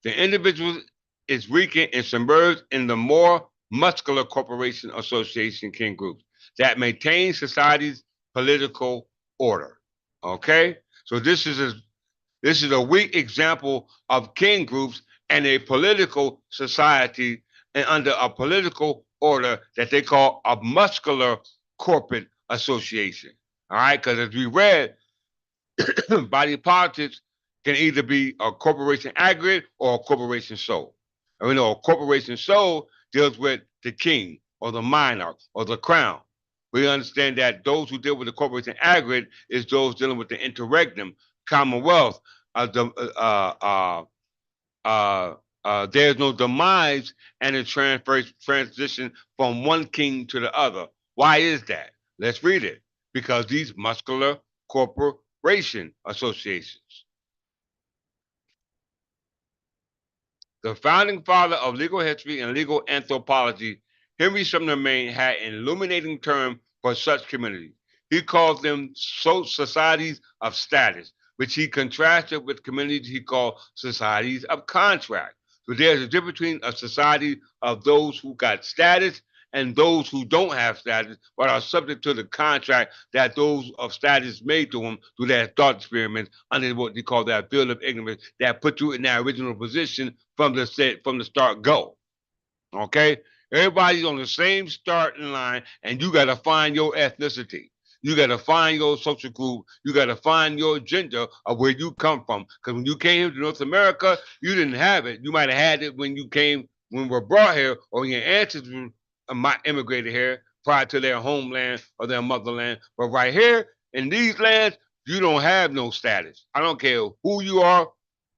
Speaker 1: The individual is weakened and submerged in the more muscular corporation association kin groups that maintain society's political order. Okay? So this is a weak example of kin groups and a political society and under a political order that they call a muscular corporate association. All right, because as we read, body politics can either be a corporation aggregate or a corporation soul. And we know a corporation soul deals with the king or the monarch or the crown. We understand that those who deal with the corporation aggregate is those dealing with the interregnum, commonwealth. There's no demise and a transition from one king to the other. Why is that? Let's read it. Because these muscular corporation associations. The founding father of legal history and legal anthropology, Henry Sumner Maine, had an illuminating term for such communities. He called them societies of status, which he contrasted with communities he called societies of contract. So there's a difference between a society of those who got status and those who don't have status but are subject to the contract that those of status made to them through their thought experiments under what they call that field of ignorance that put you in that original position from the start go. Okay? Everybody's on the same starting line, and you gotta find your ethnicity. You gotta find your social group. You gotta find your gender of where you come from. Because when you came to North America, you didn't have it. You might have had it when we were brought here, or when your ancestors immigrated here prior to their homeland or their motherland. But right here in these lands, you don't have no status. I don't care who you are,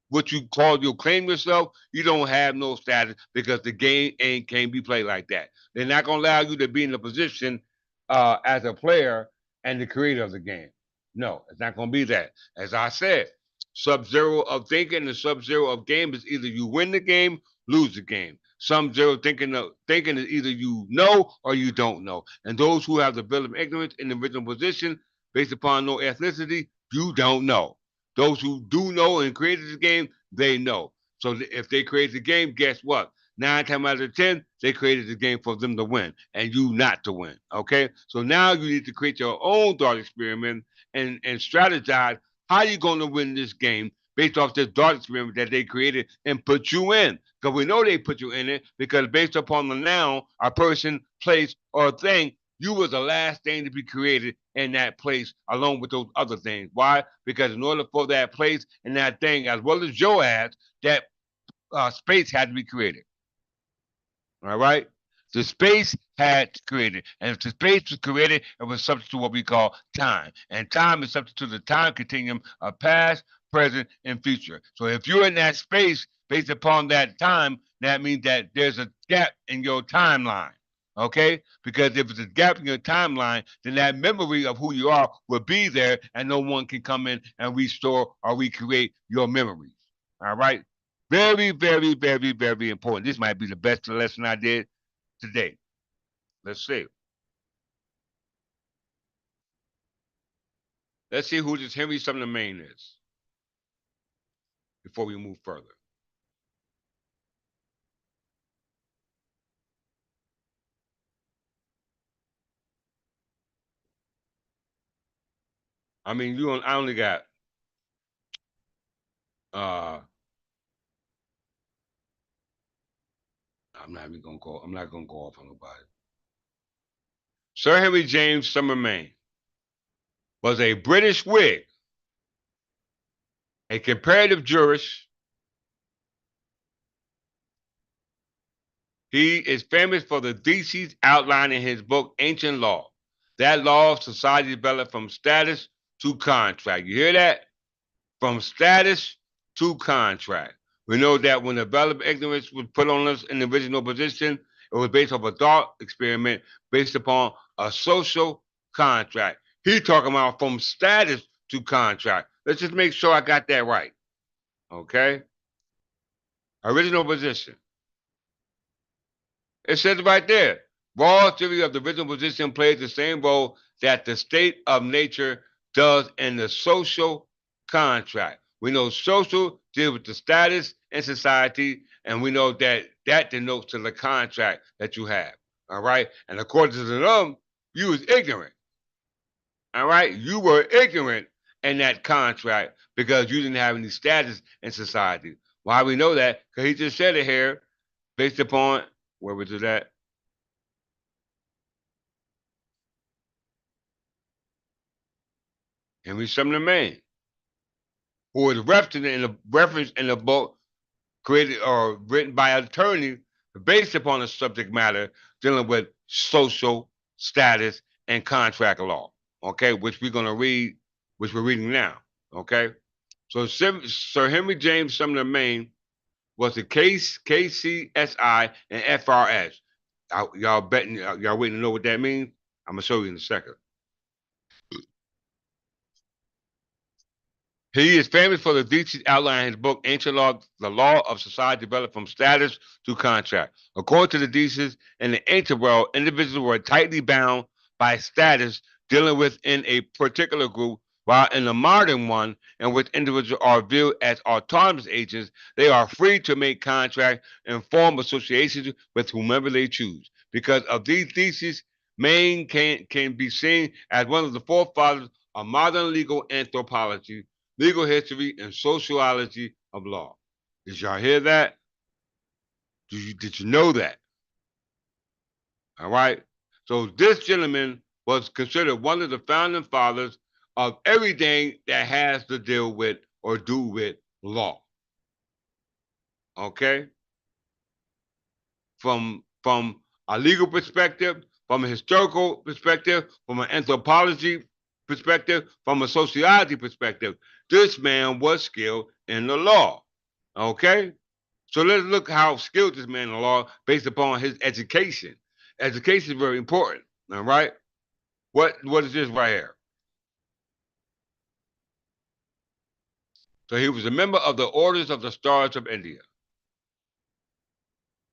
Speaker 1: what you call you claim yourself, you don't have no status because the game ain't can't be played like that. They're not gonna allow you to be in a position as a player and the creator of the game. No, it's not gonna be that. As I said, sub-zero of thinking and sub-zero of game is either you win the game, lose the game. Sub-zero thinking is either you know or you don't know. And those who have the bill of ignorance in the original position based upon no ethnicity, you don't know. Those who do know and created the game, they know. So if they create the game, guess what? 9 times out of 10, they created the game for them to win and you not to win. Okay? So now you need to create your own thought experiment and strategize how you're going to win this game based off this thought experiment that they created and put you in. Because we know they put you in it because based upon the noun, a person, place, or thing, you was the last thing to be created in that place along with those other things. Why? Because in order for that place and that thing, as well as your ass, that space had to be created. All right? The space had to create it. And if the space was created, it was subject to what we call time. And time is subject to the time continuum of past, present, and future. So if you're in that space based upon that time, that means that there's a gap in your timeline. Okay? Because if it's a gap in your timeline, then that memory of who you are will be there and no one can come in and restore or recreate your memories. All right? Very, very, very, very important. This might be the best lesson I did today. Let's see. Let's see who this Henry Sumner Maine is before we move further. I mean, I only got uh I'm not gonna go off on nobody. Sir Henry James Sumner Maine was a British Whig, a comparative jurist. He is famous for the theses outlined in his book Ancient Law. That law of society developed from status to contract. You hear that? From status to contract. We know that when the veil of ignorance was put on us in the original position, it was based off a thought experiment based upon a social contract. He talking about from status to contract. Let's just make sure I got that right. Okay? Original position. It says right there. Rawls' theory of the original position plays the same role that the state of nature does in the social contract. We know social deals with the status in society, and we know that that denotes to the contract that you have. All right. And according to them, you was ignorant. All right. You were ignorant in that contract because you didn't have any status in society. Why we know that? Because he just said it here based upon where was it at? Henry Sumner Maine, who was referenced in the book created or written by an attorney based upon the subject matter dealing with social status and contract law. Okay, which we're gonna read, which we're reading now. Okay, so Sir Henry James Sumner Maine was the case KCSI and FRS. Y'all betting y'all waiting to know what that means? I'm gonna show you in a second. He is famous for the thesis outlined in his book, Ancient Law, the Law of Society Developed from Status to Contract. According to the thesis, in the ancient world, individuals were tightly bound by status dealing within a particular group, while in the modern one, in which individuals are viewed as autonomous agents, they are free to make contracts and form associations with whomever they choose. Because of these theses, Maine can be seen as one of the forefathers of modern legal anthropology, legal history, and sociology of law. Did y'all hear that? Did you know that? All right. So this gentleman was considered one of the founding fathers of everything that has to deal with or do with law. Okay. From a legal perspective, from a historical perspective, from an anthropology perspective, from a sociology perspective, this man was skilled in the law. Okay. So let's look how skilled this man in the law based upon his education. Education is very important. All right. What is this right here? So he was a member of the Orders of the Stars of India.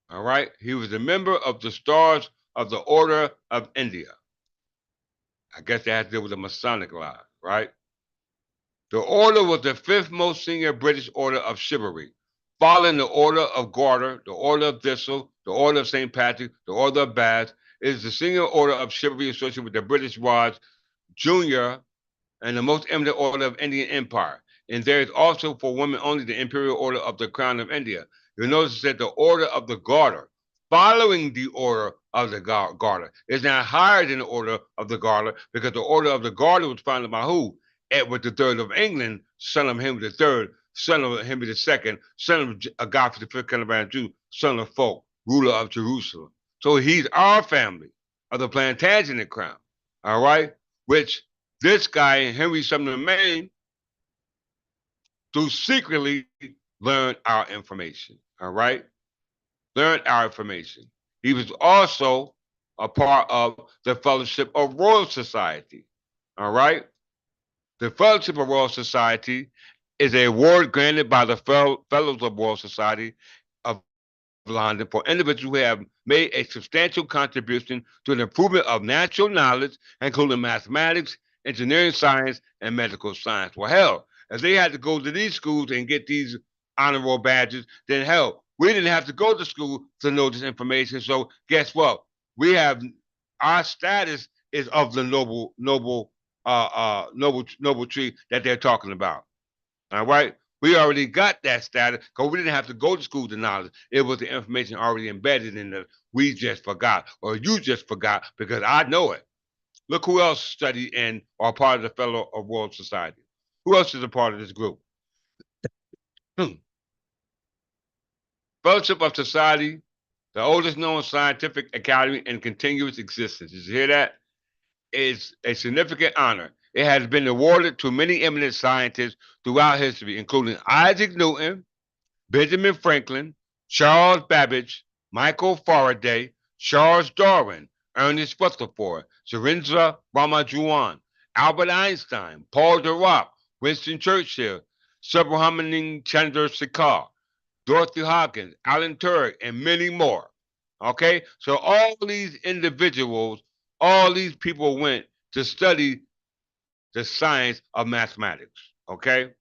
Speaker 1: All right. He was a member of the Stars of the Order of India. I guess that has to do with the Masonic line, right? The order was the fifth most senior British order of chivalry, following the Order of Garter, the Order of Thistle, the Order of St. Patrick, the Order of Bath. It is the senior order of chivalry associated with the British Raj Junior and the most eminent order of Indian Empire. And there is also for women only the Imperial Order of the Crown of India. You'll notice that the Order of the Garter, following the Order of the Garter, is now higher than the Order of the Garter because the Order of the Garter was founded by who? Edward III of England, son of Henry III, son of Henry II, son of Godfrey V, kind of Jew, son of Folk, ruler of Jerusalem. So he's our family of the Plantagenet crown, all right? Which this guy, Henry Sumner Maine, through secretly learned our information. All right? Learned our information. He was also a part of the Fellowship of Royal Society. All right? The Fellowship of Royal Society is an award granted by the Fellows of Royal Society of London for individuals who have made a substantial contribution to the improvement of natural knowledge, including mathematics, engineering science, and medical science. Well, hell, if they had to go to these schools and get these honorable badges, then hell, we didn't have to go to school to know this information. So guess what? We have our status is of the noble tree that they're talking about. All right. We already got that status because we didn't have to go to school to knowledge. It was the information already embedded in the we just forgot or you just forgot because I know it. Look who else studied and are part of the Fellow of World Society. Who else is a part of this group? Fellowship of Society, the oldest known scientific academy in continuous existence. Did you hear that? Is a significant honor. It has been awarded to many eminent scientists throughout history, including Isaac Newton, Benjamin Franklin, Charles Babbage, Michael Faraday, Charles Darwin, Ernest Rutherford, Surendra Ramanujan, Albert Einstein, Paul Dirac, Winston Churchill, Subrahmanyam Chandrasekhar, Dorothy Hawkins, Alan Turing, and many more. Okay? So all these individuals, all these people went to study the science of mathematics. Okay?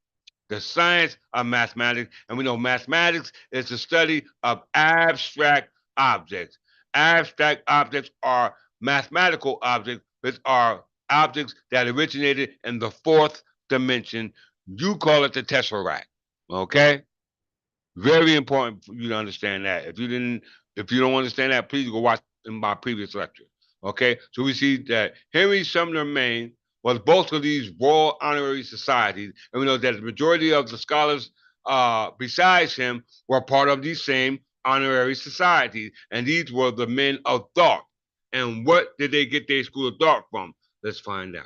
Speaker 1: The science of mathematics. And we know mathematics is the study of abstract objects. Abstract objects are mathematical objects, which are objects that originated in the fourth dimension. You call it the tesseract. Okay? Very important for you to understand that. If you don't understand that, please go watch in my previous lecture. Okay, so we see that Henry Sumner Maine was both of these royal honorary societies, and we know that the majority of the scholars, besides him, were part of these same honorary societies, and these were the men of thought. And what did they get their school of thought from? Let's find out.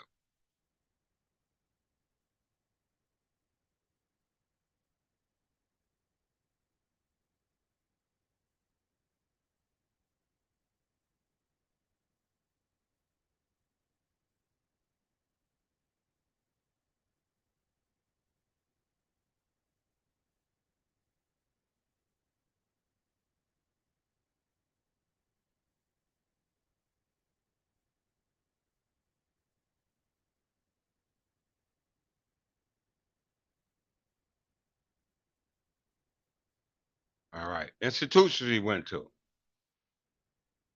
Speaker 1: All right. Institutions he went to.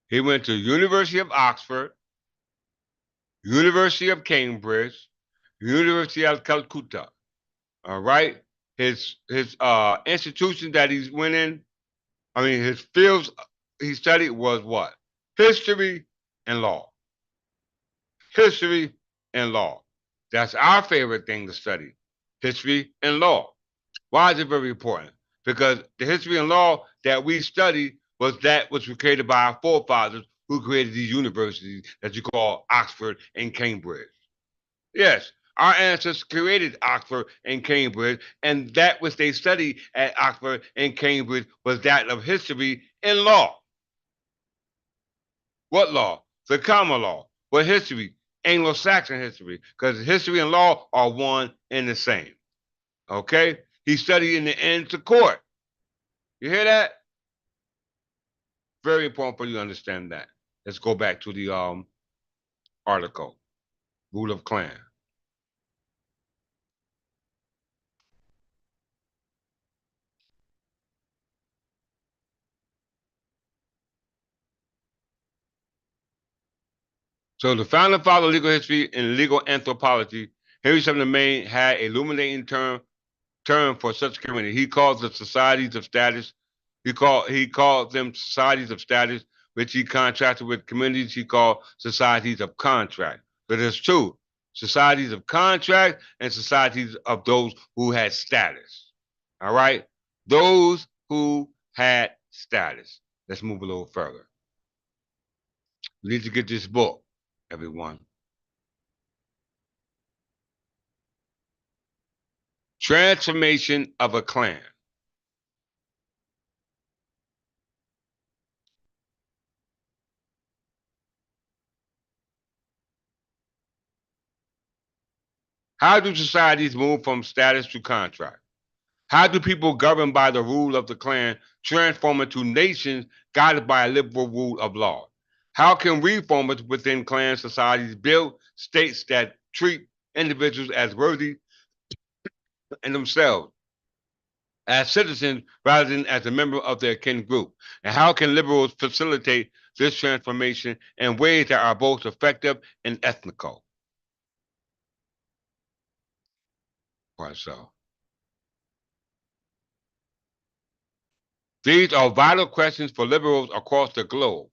Speaker 1: He went to University of Oxford, University of Cambridge, University of Calcutta. All right. His institution that he's went in, I mean his fields he studied was what? History and law. History and law. That's our favorite thing to study. History and law. Why is it very important? Because the history and law that we study was that which was created by our forefathers who created these universities that you call Oxford and Cambridge. Yes, our ancestors created Oxford and Cambridge, and that which they studied at Oxford and Cambridge was that of history and law. What law? The common law. What history? Anglo-Saxon history, because history and law are one and the same. Okay? He studied in the Inns of Court. You hear that? Very important for you to understand that. Let's go back to the article. Rule of Clan. So the founding father of legal history and legal anthropology, Henry VII Maine, had a illuminating term for such community. He calls the societies of status. He called them societies of status, which he contrasted with communities he called societies of contract. But there's two: societies of contract and societies of those who had status. All right, those who had status. Let's move a little further. We need to get this book, everyone. Transformation of a clan. How do societies move from status to contract? How do people governed by the rule of the clan transform into nations guided by a liberal rule of law? How can reformers within clan societies build states that treat individuals as worthy in themselves, as citizens rather than as a member of their kin group? And how can liberals facilitate this transformation in ways that are both effective and ethical? Right, so these are vital questions for liberals across the globe.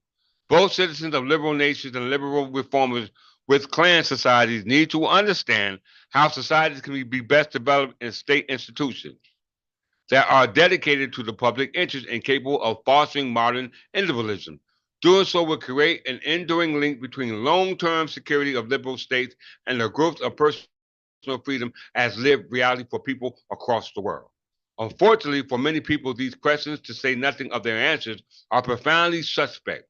Speaker 1: Both citizens of liberal nations and liberal reformers with clan societies need to understand how societies can be best developed in state institutions that are dedicated to the public interest and capable of fostering modern individualism. Doing so will create an enduring link between long-term security of liberal states and the growth of personal freedom as lived reality for people across the world. Unfortunately, for many people, these questions, to say nothing of their answers, are profoundly suspect.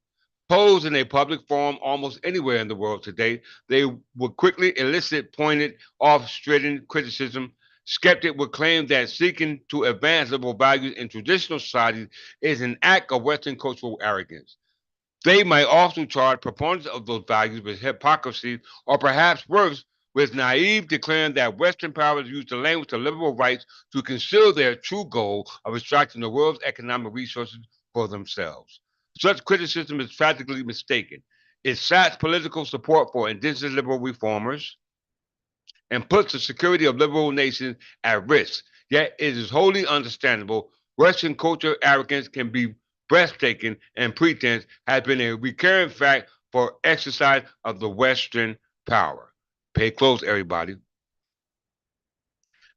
Speaker 1: Posed in a public forum almost anywhere in the world today, they would quickly elicit pointed, off-stridden criticism. Skeptics would claim that seeking to advance liberal values in traditional societies is an act of Western cultural arrogance. They might also charge proponents of those values with hypocrisy, or perhaps worse, with naive declaring that Western powers use the language of liberal rights to conceal their true goal of extracting the world's economic resources for themselves. Such criticism is tragically mistaken. It saps political support for indigenous liberal reformers and puts the security of liberal nations at risk. Yet it is wholly understandable Western cultural arrogance can be breathtaking, and pretense has been a recurring fact for exercise of the Western power. Pay close, everybody.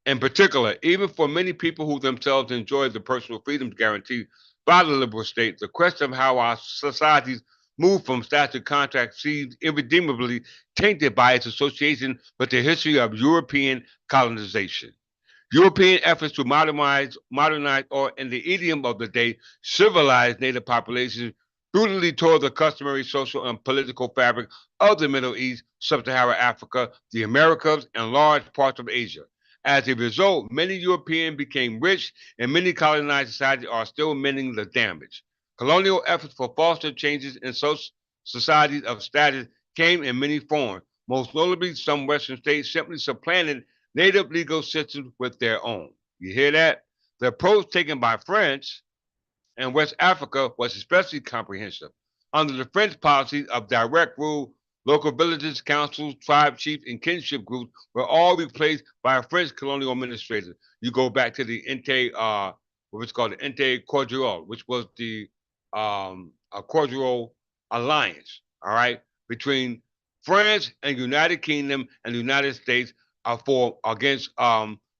Speaker 1: In particular, even for many people who themselves enjoy the personal freedoms guaranteed by the liberal state, the question of how our societies move from status to contract seems irredeemably tainted by its association with the history of European colonization. European efforts to modernize, or in the idiom of the day, civilize native populations brutally tore the customary social and political fabric of the Middle East, Sub-Saharan Africa, the Americas, and large parts of Asia. As a result, many Europeans became rich, and many colonized societies are still mending the damage. Colonial efforts for foster changes in societies of status came in many forms. Most notably, some Western states simply supplanted native legal systems with their own. You hear that? The approach taken by France and West Africa was especially comprehensive. Under the French policy of direct rule, local villages, councils, tribe chiefs, and kinship groups were all replaced by a French colonial administrator. You go back to the what's called the Ente Cordial, which was the a cordial alliance, all right, between France and United Kingdom and the United States for against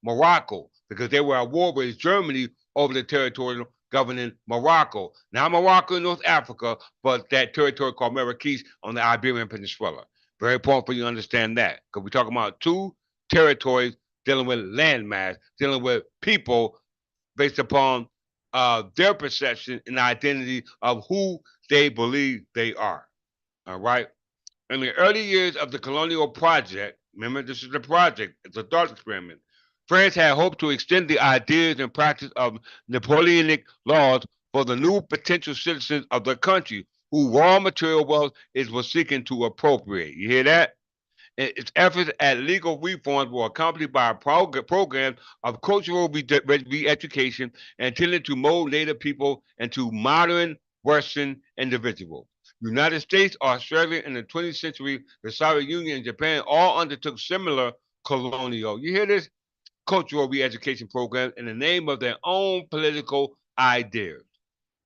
Speaker 1: Morocco because they were at war with Germany over the territory governing Morocco. Not Morocco in North Africa, but that territory called Marrakech on the Iberian Peninsula. Very important for you to understand that because we're talking about two territories dealing with landmass, dealing with people based upon their perception and identity of who they believe they are. All right. In the early years of the colonial project, remember this is a project, it's a thought experiment. France had hoped to extend the ideas and practice of Napoleonic laws for the new potential citizens of the country who raw material wealth it was seeking to appropriate. You hear that? Its efforts at legal reforms were accompanied by a program of cultural re-education intended to mold Native people into modern Western individuals. United States, Australia, and the 20th century, the Soviet Union, and Japan all undertook similar colonial, you hear this, cultural re-education programs in the name of their own political ideas.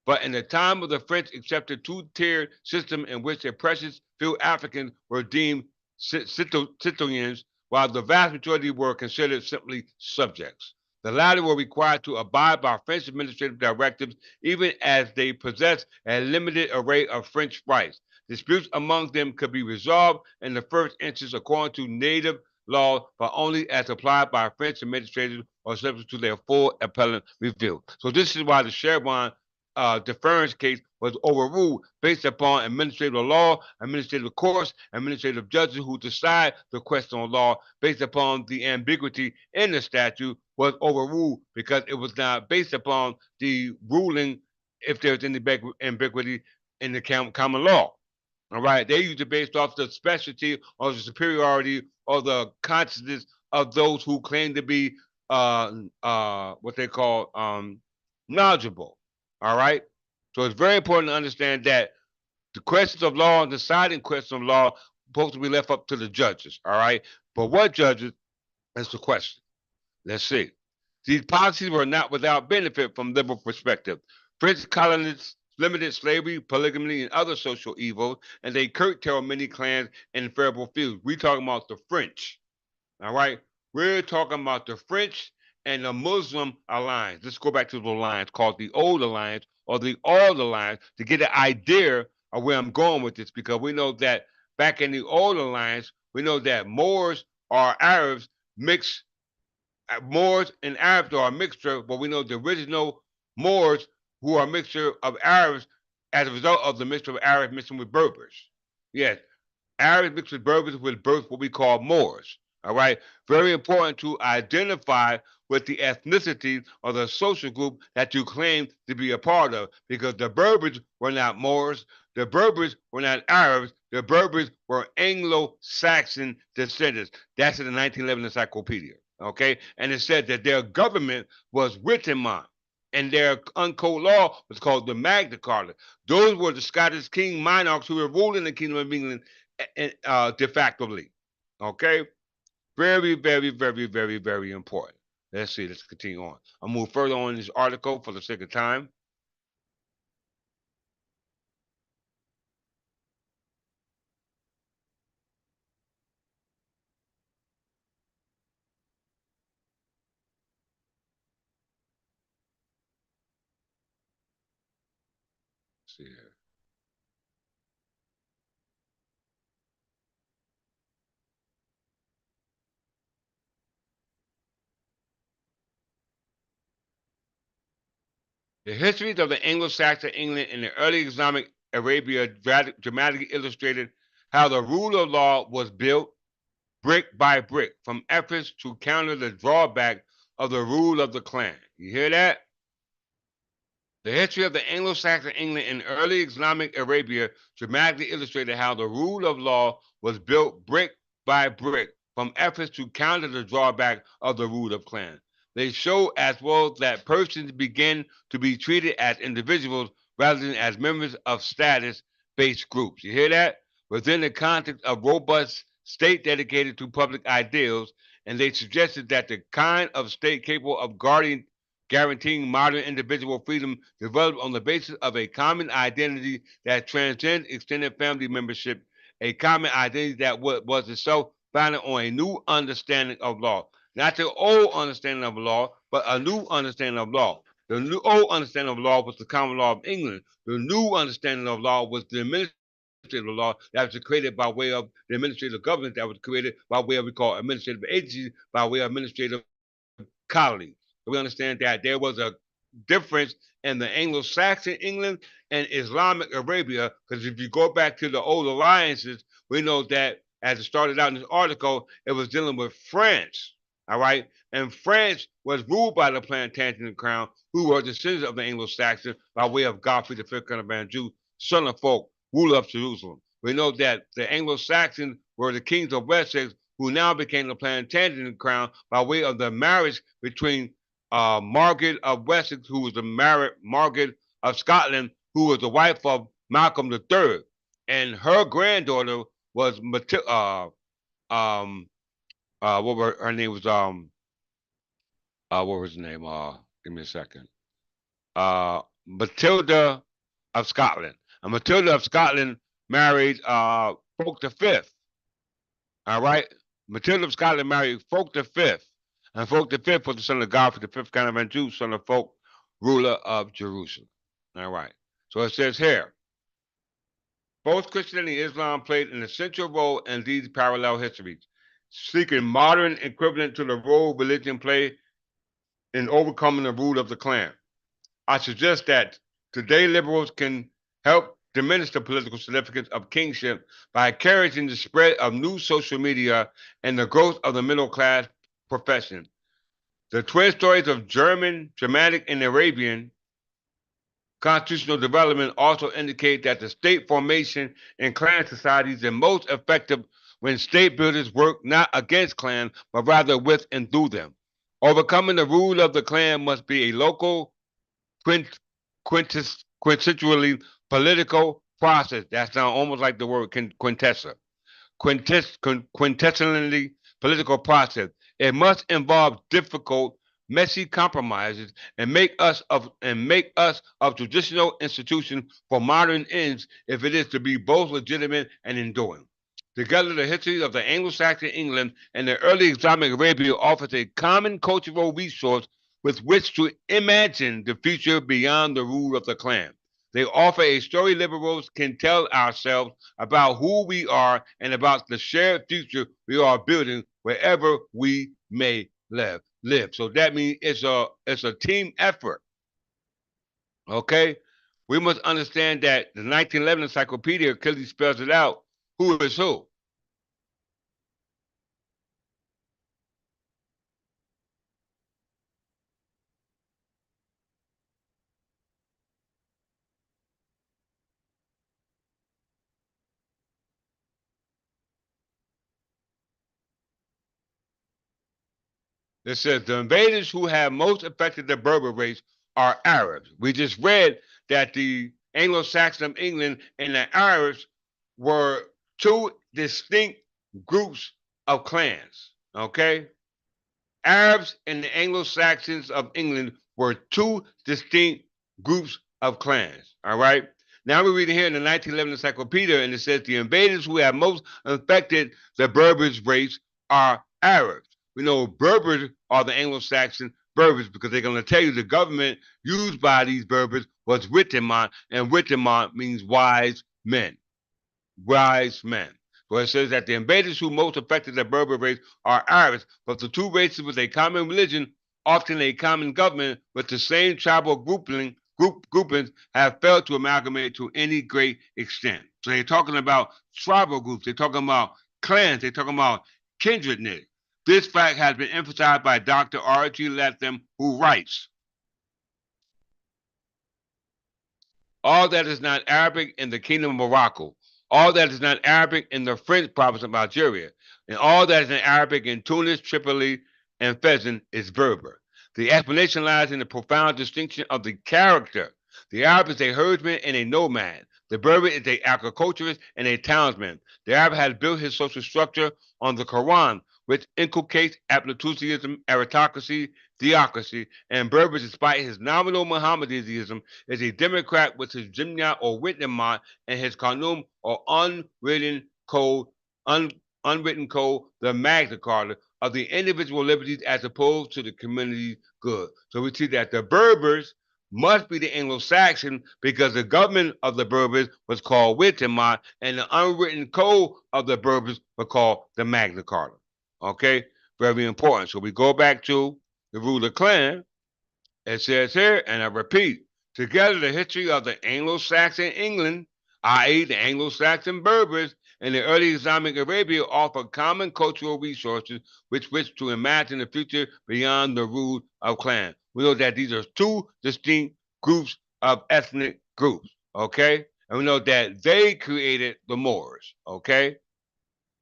Speaker 1: But in the time of the French accepted two-tiered system in which the precious few Africans were deemed citoyens, while the vast majority were considered simply subjects. The latter were required to abide by French administrative directives, even as they possessed a limited array of French rights. Disputes among them could be resolved in the first instance according to native law, but only as applied by French administrators or subject to their full appellate review. So this is why the Chevron deference case was overruled based upon administrative law, administrative courts, administrative judges who decide the question of law based upon the ambiguity in the statute was overruled because it was not based upon the ruling if there's any ambiguity in the common law. All right, they use it based off the specialty or the superiority or the consciousness of those who claim to be what they call knowledgeable. All right. So it's very important to understand that the questions of law and deciding questions of law are supposed to be left up to the judges. All right. But what judges is the question. Let's see. These policies were not without benefit from liberal perspective. French colonists limited slavery, polygamy, and other social evils, and they curtailed many clans and favorable fields. We're talking about the French. All right. We're talking about the French and the Muslim alliance. Let's go back to the alliance called the Old Alliance or the Old Alliance to get an idea of where I'm going with this because we know that back in the Old Alliance, we know that Moors or Arabs mix. Moors and Arabs are a mixture, but we know the original Moors who are a mixture of Arabs as a result of the mixture of Arabs mixing with Berbers. Yes, Arabs mixed with Berbers will birth what we call Moors. All right, very important to identify with the ethnicity or the social group that you claim to be a part of, because the Berbers were not Moors, the Berbers were not Arabs, the Berbers were Anglo-Saxon descendants. That's in the 1911 Encyclopedia. Okay, and it said that their government was written on and their uncode law was called the Magna Carta. Those were the Scottish king monarchs who were ruling the Kingdom of England de facto. Okay, very, very, very, very, very important. Let's see. Let's continue on. I'll move further on in this article for the sake of time. Let's see here. The histories of the Anglo-Saxon England and the early Islamic Arabia dramatically illustrated how the rule of law was built brick by brick from efforts to counter the drawback of the rule of the clan. You hear that? The history of the Anglo-Saxon England and early Islamic Arabia dramatically illustrated how the rule of law was built brick by brick from efforts to counter the drawback of the rule of clan. They show as well that persons begin to be treated as individuals rather than as members of status-based groups. You hear that? Within the context of robust state dedicated to public ideals, and they suggested that the kind of state capable of guaranteeing modern individual freedom developed on the basis of a common identity that transcends extended family membership, a common identity that was itself founded on a new understanding of law. Not the old understanding of law, but a new understanding of law. The new old understanding of law was the common law of England. The new understanding of law was the administrative law that was created by way of the administrative government that was created by way of we call administrative agencies, by way of administrative colonies. We understand that there was a difference in the Anglo-Saxon England and Islamic Arabia, because if you go back to the old alliances, we know that as it started out in this article, it was dealing with France. All right. And France was ruled by the Plantagenet crown, who were descendants of the Anglo-Saxons by way of Godfrey V, Count of Anjou, son of Fulk, ruler of Jerusalem. We know that the Anglo-Saxons were the kings of Wessex, who now became the Plantagenet crown by way of the marriage between Margaret of Wessex, who was the Margaret of Scotland, who was the wife of Malcolm III, and her granddaughter was Matilda. What were her name was what was her name? Give me a second. Matilda of Scotland. And Matilda of Scotland married Fulk V. All right. Matilda of Scotland married Fulk V. And Fulk V was the son of Godfrey V, Count of Anjou, son of Fulk, ruler of Jerusalem. All right. So it says here, both Christianity and Islam played an essential role in these parallel histories, seeking modern equivalent to the role religion played in overcoming the rule of the clan. I suggest that today liberals can help diminish the political significance of kingship by encouraging the spread of new social media and the growth of the middle class profession. The twin stories of Germanic, and Arabian constitutional development also indicate that the state formation in clan societies is most effective when state builders work not against clans, but rather with and through them. Overcoming the rule of the clan must be a local, quintessentially political process. That sounds almost like the word quintessa. Quintessentially political process. It must involve difficult, messy compromises and make us of traditional institutions for modern ends if it is to be both legitimate and enduring. Together, the history of the Anglo-Saxon England and the early Islamic Arabia offers a common cultural resource with which to imagine the future beyond the rule of the clan. They offer a story liberals can tell ourselves about who we are and about the shared future we are building wherever we may live. So that means it's a team effort. Okay? We must understand that the 1911 encyclopedia clearly spells it out. Who is who? It says the invaders who have most affected the Berber race are Arabs. We just read that the Anglo-Saxon of England and the Arabs were two distinct groups of clans. Okay? Arabs and the Anglo-Saxons of England were two distinct groups of clans. All right? Now we're reading here in the 1911 encyclopedia, and it says the invaders who have most affected the Berbers race are Arabs. We know Berbers are the Anglo-Saxon Berbers because they're going to tell you the government used by these Berbers was Wittmann, and Wittmann means wise men. Wise men. So it says that the invaders who most affected the Berber race are Arabs, but the two races with a common religion, often a common government, with the same tribal groupings have failed to amalgamate to any great extent. So they're talking about tribal groups, they're talking about clans, they're talking about kindredness. This fact has been emphasized by Dr. R.G. Latham, who writes, all that is not Arabic in the kingdom of Morocco, all that is not Arabic in the French province of Algeria, and all that is not Arabic in Tunis, Tripoli, and Fezzan is Berber. The explanation lies in the profound distinction of the character. The Arab is a herdsman and a nomad. The Berber is a agriculturist and a townsman. The Arab has built his social structure on the Quran, which inculcates absolutism, aristocracy, theocracy, and Berber, despite his nominal Mohammedanism, is a democrat with his Jimna or Witnamat and his Qanun or un, unwritten code, the Magna Carta, of the individual liberties as opposed to the community good. So we see that the Berbers must be the Anglo-Saxon because the government of the Berbers was called Wittenmont and the unwritten code of the Berbers was called the Magna Carta. Okay, very important. So we go back to the ruler clan. It says here, and I repeat, together the history of the Anglo-Saxon England, i.e. the Anglo-Saxon Berbers, and the early Islamic Arabia offer common cultural resources which wish to imagine a future beyond the rule of clan. We know that these are two distinct groups of ethnic groups, okay? And we know that they created the Moors, okay?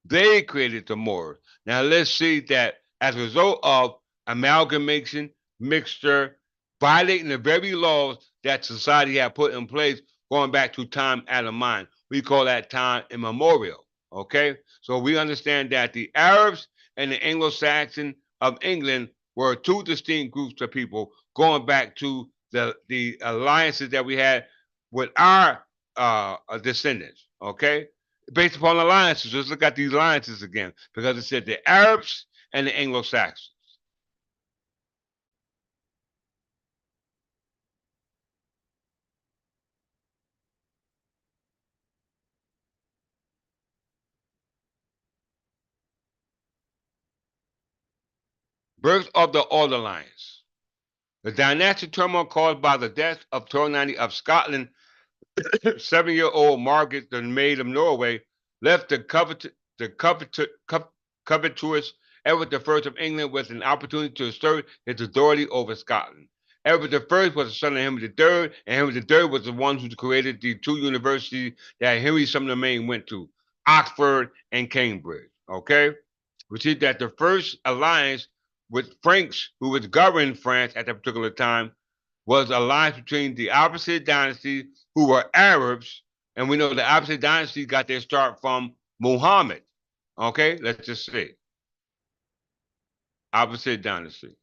Speaker 1: They created the Moors. Now let's see that as a result of amalgamation, mixture, violating the very laws that society had put in place going back to time out of mind. We call that time immemorial. Okay? So we understand that the Arabs and the Anglo-Saxon of England were two distinct groups of people going back to the alliances that we had with our descendants. Okay? Based upon alliances. Let's look at these alliances again because it said the Arabs and the Anglo-Saxons. Birth of the Old Alliance. The dynastic turmoil caused by the death of 1290 of Scotland, 7-year-old Margaret, the Maid of Norway, left the covetous Edward I of England with an opportunity to assert his authority over Scotland. Edward I was the son of Henry III, and Henry III was the one who created the two universities that Henry Sumner Maine went to, Oxford and Cambridge. Okay? We see that the first alliance with Franks, who was governing France at that particular time, was an alliance between the Abbasid dynasty, who were Arabs, and we know the Abbasid dynasty got their start from Muhammad. Okay, let's just see. Abbasid dynasty.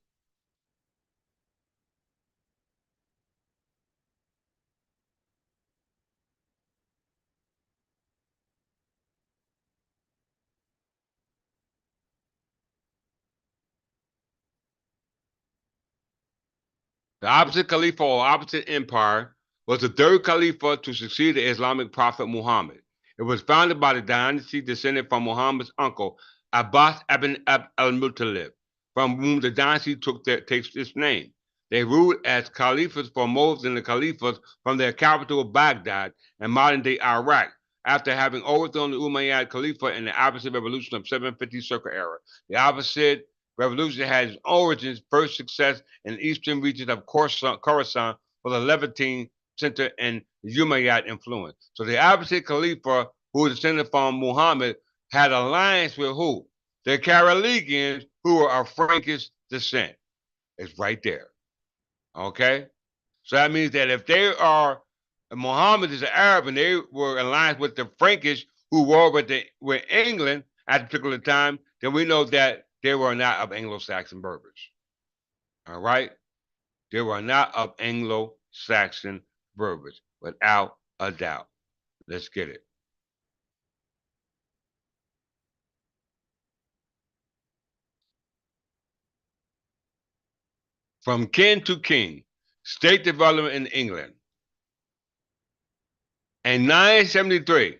Speaker 1: The Abbasid Khalifa or Abbasid Empire was the third Khalifa to succeed the Islamic prophet Muhammad. It was founded by the dynasty descended from Muhammad's uncle, Abbas ibn Abd al-Muttalib, from whom the dynasty takes its name. They ruled as caliphs for more than the caliphs from their capital Baghdad and modern-day Iraq, after having overthrown the Umayyad Caliphate in the Abbasid Revolution of 750 Circa era. The Abbasid Revolution had its origins, first success in the eastern regions of Khorasan for the Levantine center and Umayyad influence. So the Abbasid Khalifa, who was descended from Muhammad, had alliance with who? The Carolingians, who were of Frankish descent. It's right there. Okay? So that means that if they are, Muhammad is an Arab and they were aligned with the Frankish who were with England at a particular time, then we know that they were not of Anglo-Saxon Berbers. All right? They were not of Anglo-Saxon Berbers, without a doubt. Let's get it. From kin to king, state development in England. In 973,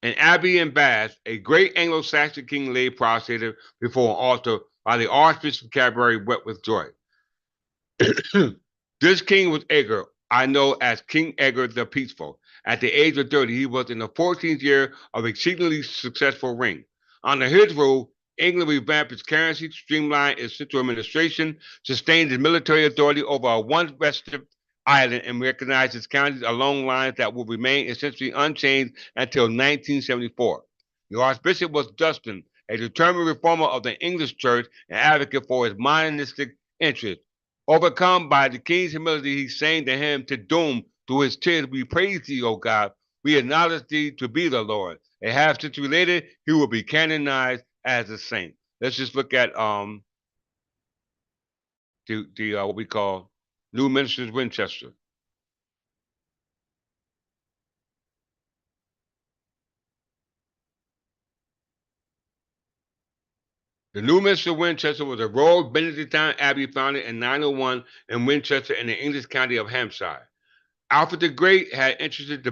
Speaker 1: in Abbey in Bath, a great Anglo-Saxon king lay prostrated before an altar while the Archbishop of Canterbury wept with joy. This king was Edgar, I know as King Edgar the Peaceful. At the age of 30, he was in the 14th year of exceedingly successful reign. Under his rule, England revamped its currency, streamlined its central administration, sustained its military authority over a once restive island, and recognized its counties along lines that will remain essentially unchanged until 1974. The Archbishop was Dustin, a determined reformer of the English church and advocate for its monistic interests. Overcome by the king's humility, he sang the hymn to doom through his tears. We praise thee, O God. We acknowledge thee to be the Lord. A half century later, he will be canonized as a saint. Let's just look at the what we call New Ministers Winchester. The New Minster Winchester was a Royal Benedictine abbey founded in 901 in Winchester in the English county of Hampshire. Alfred the Great had entered to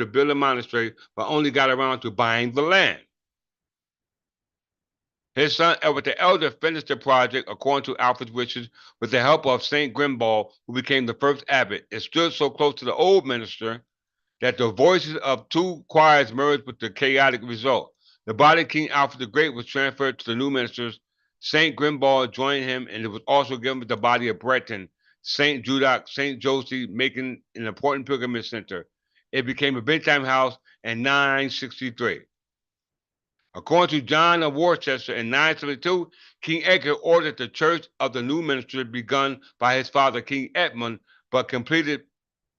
Speaker 1: build a monastery, but only got around to buying the land. His son Edward the Elder finished the project according to Alfred's wishes with the help of Saint Grimbald, who became the first abbot. It stood so close to the old minster that the voices of two choirs merged with the chaotic result. The body of King Alfred the Great was transferred to the new ministers. Saint Grimbald joined him, and it was also given the body of Breton, Saint Judoc, Saint Josie, making an important pilgrimage center. It became a Benedictine house in 963. According to John of Worcester in 972, King Edgar ordered the church of the new ministry begun by his father, King Edmund, but completed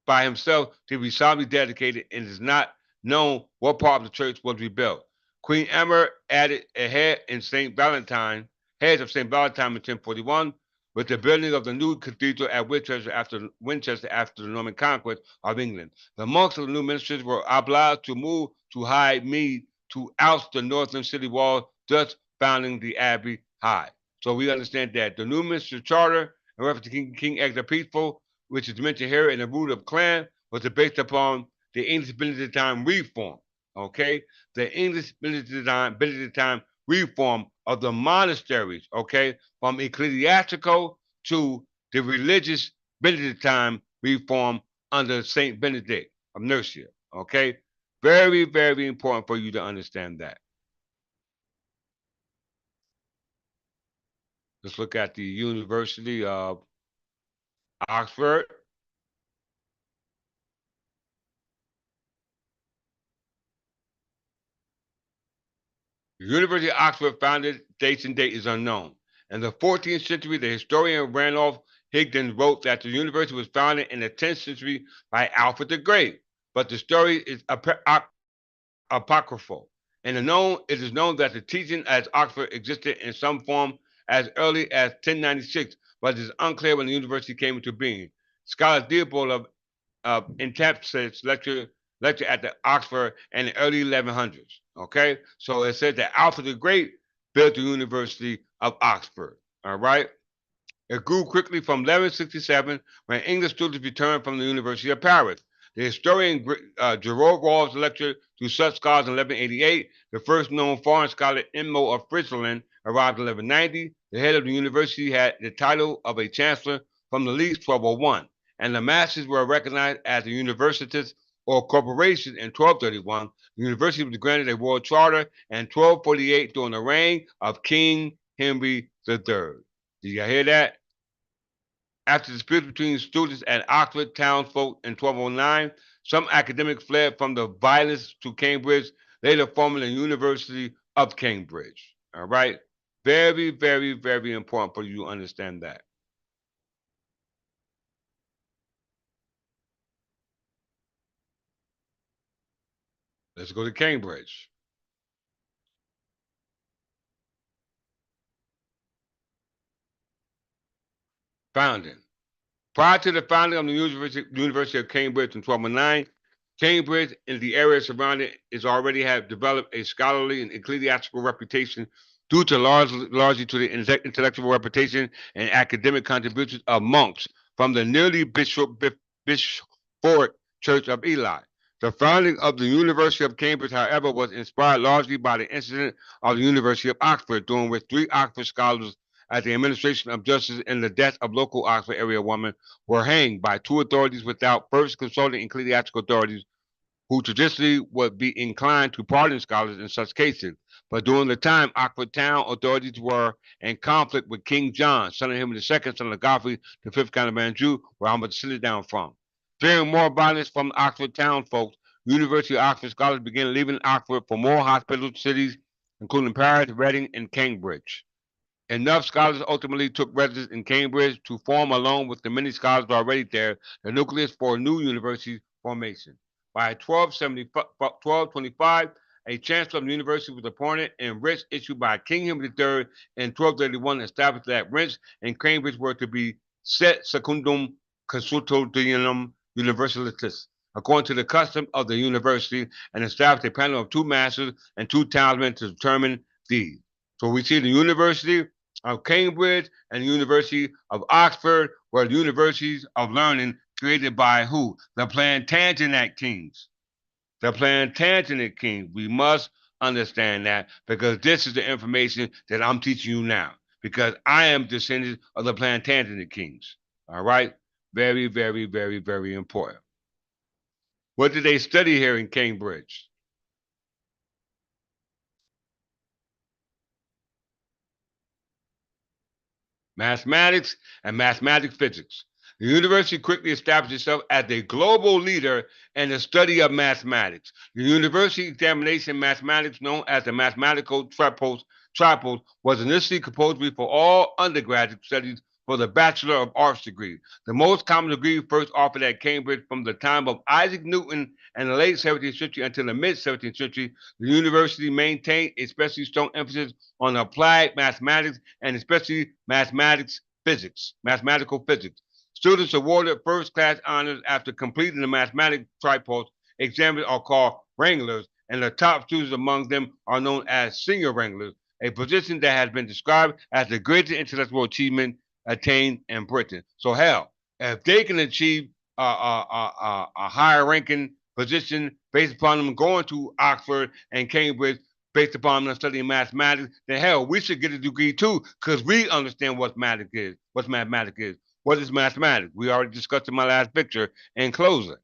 Speaker 1: by himself to be solemnly dedicated, and it is not known what part of the church was rebuilt. Queen Emma added a head of St. Valentine in 1041 with the building of the new cathedral at Winchester after the Norman conquest of England. The monks of the new ministers were obliged to move to High Mead to oust the northern city wall, thus founding the abbey high. So we understand that the new minister charter, in reference to King Edgar Peaceful, which is mentioned here in the root of clan, was based upon the English Benedictine reform. Okay, the English Benedictine reform of the monasteries. Okay, from ecclesiastical to the religious Benedictine reform under Saint Benedict of Nursia. Okay, very, very important for you to understand that. Let's look at the University of Oxford. The University of Oxford founded dates and date is unknown. In the 14th century, the historian Randolph Higdon wrote that the university was founded in the 10th century by Alfred the Great, but the story is apocryphal. And it is known that the teaching at Oxford existed in some form as early as 1096, but it is unclear when the university came into being. Scholar Theobald of Intaps's lecture at the Oxford in the early 1100s. Okay, so it said that Alfred the Great built the University of Oxford. All right, it grew quickly from 1167 when English students returned from the University of Paris. The historian Gerard Rawls lectured to such scholars in 1188. The first known foreign scholar, Immo of Friesland, arrived in 1190. The head of the university had the title of a chancellor from the least 1201, and the masters were recognized as the universities or corporations in 1231. The university was granted a royal charter in 1248 during the reign of King Henry III. Did you hear that? After disputes between students at Oxford townsfolk in 1209, some academics fled from the violence to Cambridge, later forming the University of Cambridge. All right? Very, very, very important for you to understand that. Let's go to Cambridge. Founding. Prior to the founding of the University of Cambridge in 1209, Cambridge and the area surrounding it already have developed a scholarly and ecclesiastical reputation due to largely to the intellectual reputation and academic contributions of monks from the nearly bishopric Church of Ely. The founding of the University of Cambridge, however, was inspired largely by the incident of the University of Oxford, during which 3 Oxford scholars at the administration of justice in the death of local Oxford area women were hanged by 2 authorities without first consulting ecclesiastical authorities, who traditionally would be inclined to pardon scholars in such cases. But during the time, Oxford town authorities were in conflict with King John, son of Henry II, son of Godfrey, the 5th Count of Anjou, where I'm descended down from. Fearing more violence from Oxford town folks, University of Oxford scholars began leaving Oxford for more hospitable cities, including Paris, Reading, and Cambridge. Enough scholars ultimately took residence in Cambridge to form, along with the many scholars already there, the nucleus for a new university formation. By 1225, a chancellor of the university was appointed, and writs issued by King Henry III in 1231 established that rents in Cambridge were to be set secundum consultodionum universalitis, according to the custom of the university, and established a panel of two masters and two townsmen to determine these. So we see the University of Cambridge and the University of Oxford were the universities of learning created by who? The Plantagenet kings. The Plantagenet kings. We must understand that because this is the information that I'm teaching you now. Because I am descendant of the Plantagenet kings. All right? Very, very, very, very important. What did they study here in Cambridge? Mathematics and mathematics physics. The university quickly established itself as a global leader in the study of mathematics. The university examination in mathematics, known as the mathematical tripos, was initially composed for all undergraduate studies for the Bachelor of Arts degree. The most common degree first offered at Cambridge from the time of Isaac Newton in the late 17th century until the mid 17th century. The university maintained a especially strong emphasis on applied mathematics and especially mathematical physics. Students awarded first class honors after completing the mathematics tripos exams are called wranglers, and the top students among them are known as senior wranglers, a position that has been described as the greatest intellectual achievement attained in Britain. So, hell, if they can achieve a higher ranking position based upon them going to Oxford and Cambridge, based upon them studying mathematics, then hell, we should get a degree too, because we understand what mathematics is. What mathematics is. What is mathematics? We already discussed in my last picture in closing.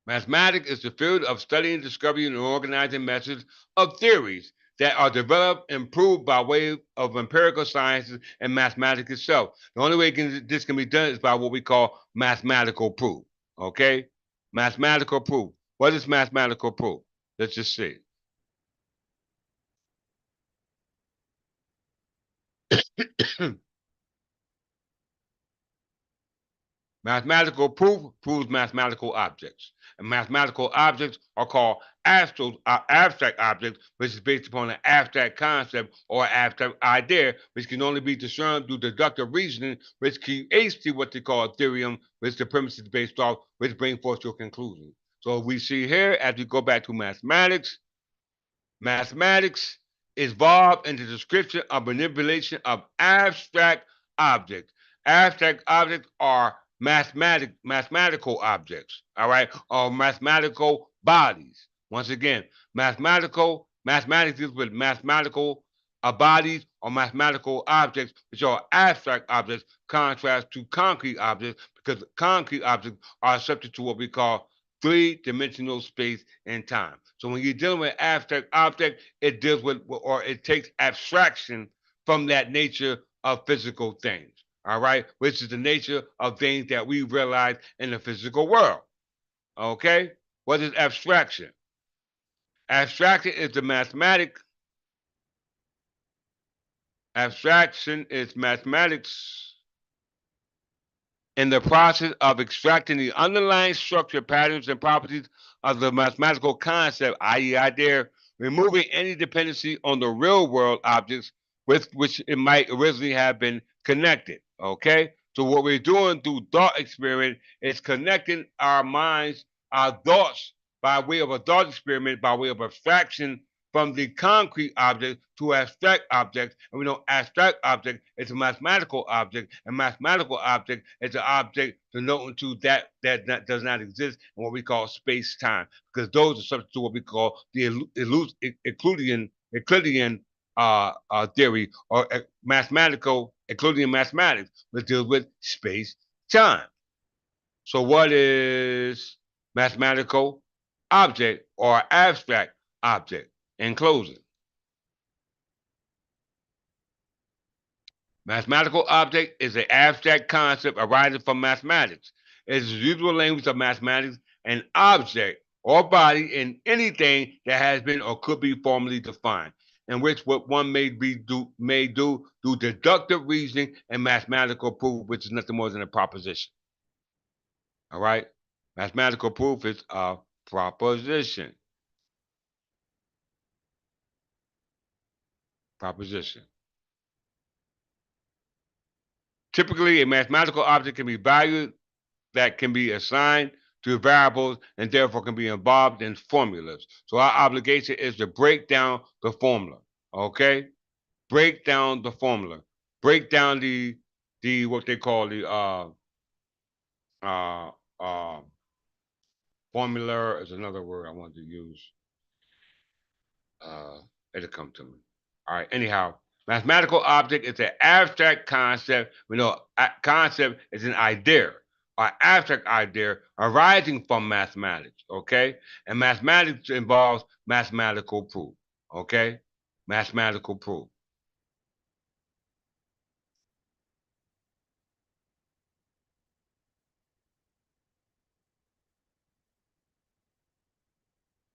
Speaker 1: Mathematics is the field of studying, discovering, and organizing methods of theories that are developed and proved by way of empirical sciences and mathematics itself. The only way this can be done is by what we call mathematical proof. Okay? Mathematical proof. What is mathematical proof? Let's just see. Mathematical proof proves mathematical objects. And mathematical objects are called abstract objects, which is based upon an abstract concept or abstract idea, which can only be discerned through deductive reasoning, which creates to what they call a theorem, which the premise is based off, which brings forth to a conclusion. So we see here, as we go back to mathematics, mathematics is involved in the description of manipulation of abstract objects. Abstract objects are mathematical objects, all right, or mathematical bodies. Once again, mathematics deals with mathematical bodies or mathematical objects, which are abstract objects, contrast to concrete objects, because concrete objects are subject to what we call three-dimensional space and time. So when you're dealing with abstract object, it deals with or it takes abstraction from that nature of physical things. All right, which is the nature of things that we realize in the physical world. Okay, what is abstraction? Abstraction is the mathematics. Abstraction is mathematics in the process of extracting the underlying structure, patterns, and properties of the mathematical concept, i.e., idea, removing any dependency on the real world objects with which it might originally have been connected. Okay? So, what we're doing through thought experiment is connecting our minds, our thoughts, by way of a thought experiment, by way of abstraction from the concrete object to abstract objects. And we know abstract object is a mathematical object, and mathematical object is an object denoting to that does not exist in what we call space time, because those are subject to what we call the Euclidean theory or mathematical Euclidean mathematics, which deals with space time. So, what is mathematical object or abstract object? In closing, mathematical object is an abstract concept arising from mathematics. It is the usual language of mathematics. An object or body in anything that has been or could be formally defined, in which what one may do through deductive reasoning and mathematical proof, which is nothing more than a proposition. All right? Mathematical proof is a proposition. Proposition. Typically, a mathematical object can be valued that can be assigned to variables and therefore can be involved in formulas. So our obligation is to break down the formula. Okay? Break down the formula. Break down the what they call the uh uh formula is another word I wanted to use. It'll come to me. All right. Anyhow, mathematical object is an abstract concept. We know a concept is an idea or abstract idea arising from mathematics. Okay. And mathematics involves mathematical proof. Okay. Mathematical proof.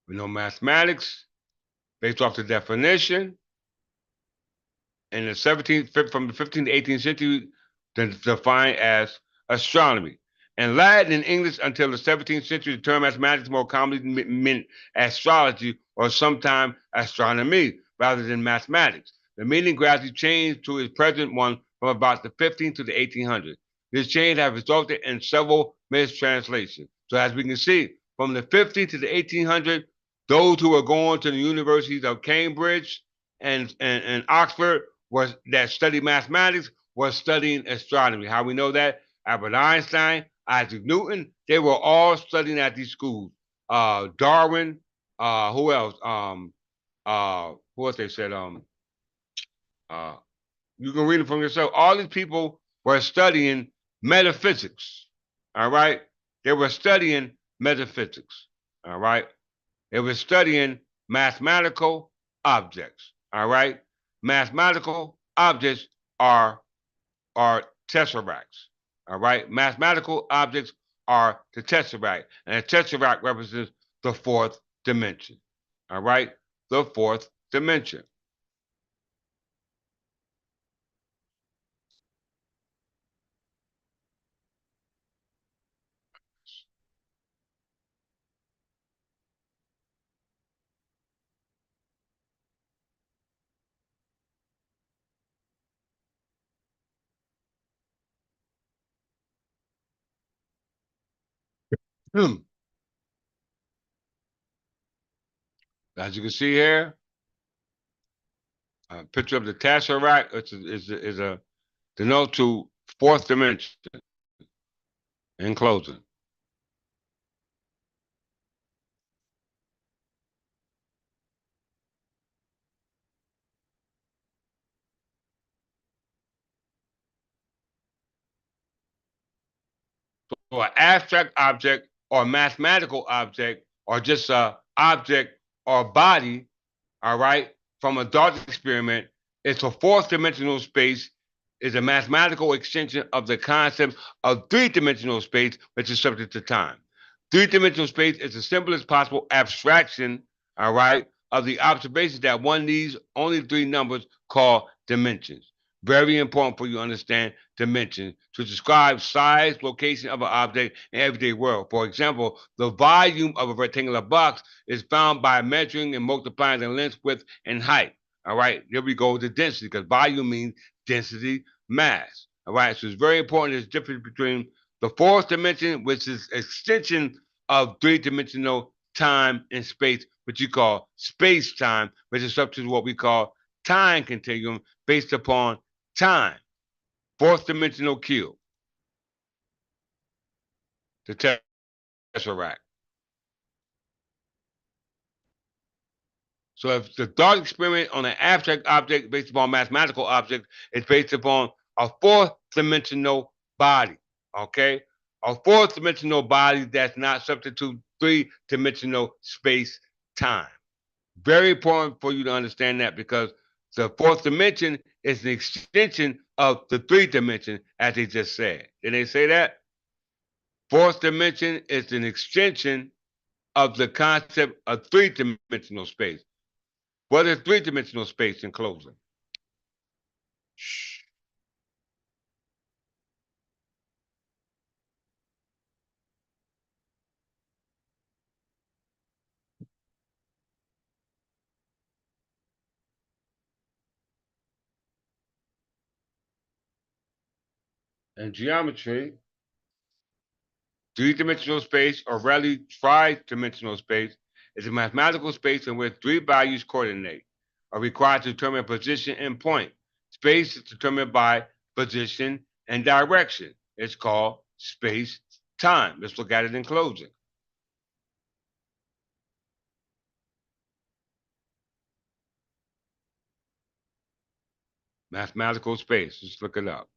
Speaker 1: We know mathematics based off the definition in the 17th, from the 15th to 18th century, defined as astronomy. In Latin and English until the 17th century, the term mathematics more commonly meant astrology or sometimes astronomy rather than mathematics. The meaning gradually changed to its present one from about the 15th to the 1800s. This change has resulted in several mistranslations. So as we can see, from the 15th to the 1800s, those who were going to the universities of Cambridge and Oxford was that studied mathematics was studying astronomy. How we know that? Albert Einstein, Isaac Newton, they were all studying at these schools. Darwin, who else? Who else they said? Uh, you can read it from yourself. All these people were studying metaphysics. All right, they were studying metaphysics. All right, they were studying mathematical objects. All right, mathematical objects are tesseracts. All right, mathematical objects are the tesseract, and a tesseract represents the fourth dimension. All right, the fourth dimension. As you can see here, a picture of the tesseract is a denote to fourth dimension. In closing. So an abstract object or mathematical object or just a object or body, all right, from a Dart experiment, it's a fourth dimensional space, is a mathematical extension of the concept of three-dimensional space, which is subject to time. Three-dimensional space is the simplest possible abstraction, all right, of the observation that one needs only three numbers called dimensions. Very important for you to understand dimensions to describe size, location of an object in everyday world. For example, the volume of a rectangular box is found by measuring and multiplying the length, width, and height. All right, here we go with the density because volume means density, mass. All right, so it's very important. There's a difference between the fourth dimension, which is extension of three-dimensional time and space, which you call space-time, which is up to what we call time continuum based upon time. Fourth dimensional cube, the tesseract. So if the thought experiment on an abstract object based upon mathematical object is based upon a fourth dimensional body, okay? A fourth dimensional body that's not subject to three dimensional space time. Very important for you to understand that because the fourth dimension is an extension of the three dimension, as they just said. Did they say that? Fourth dimension is an extension of the concept of three-dimensional space. What is three-dimensional space in closing? Shh. In geometry, three-dimensional space, or rarely tri-dimensional space, is a mathematical space in which three values coordinate are required to determine a position and point. Space is determined by position and direction. It's called space-time. Let's look at it in closing. Mathematical space. Let's look it up.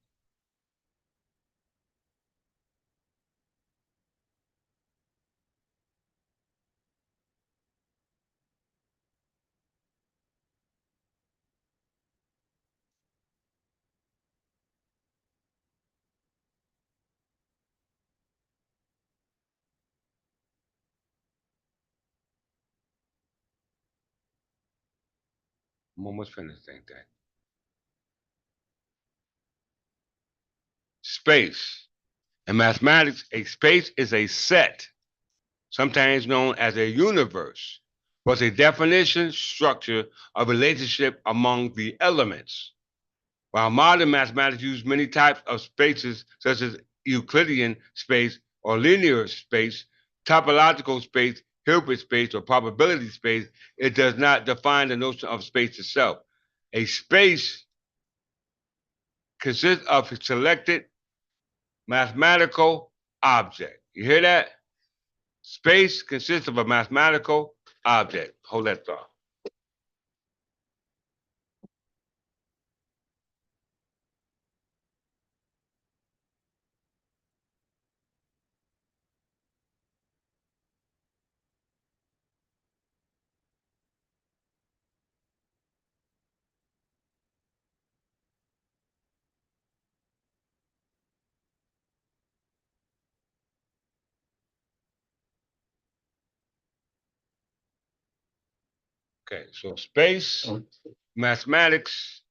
Speaker 1: I'm almost finished, ain't that? Space. In mathematics, a space is a set, sometimes known as a universe, was a definition, structure, of relationship among the elements. While modern mathematics uses many types of spaces, such as Euclidean space or linear space, topological space, Hilbert space, or probability space, it does not define the notion of space itself. A space consists of a selected mathematical object. You hear that? Space consists of a mathematical object. Hold that thought. Okay, so space, mathematics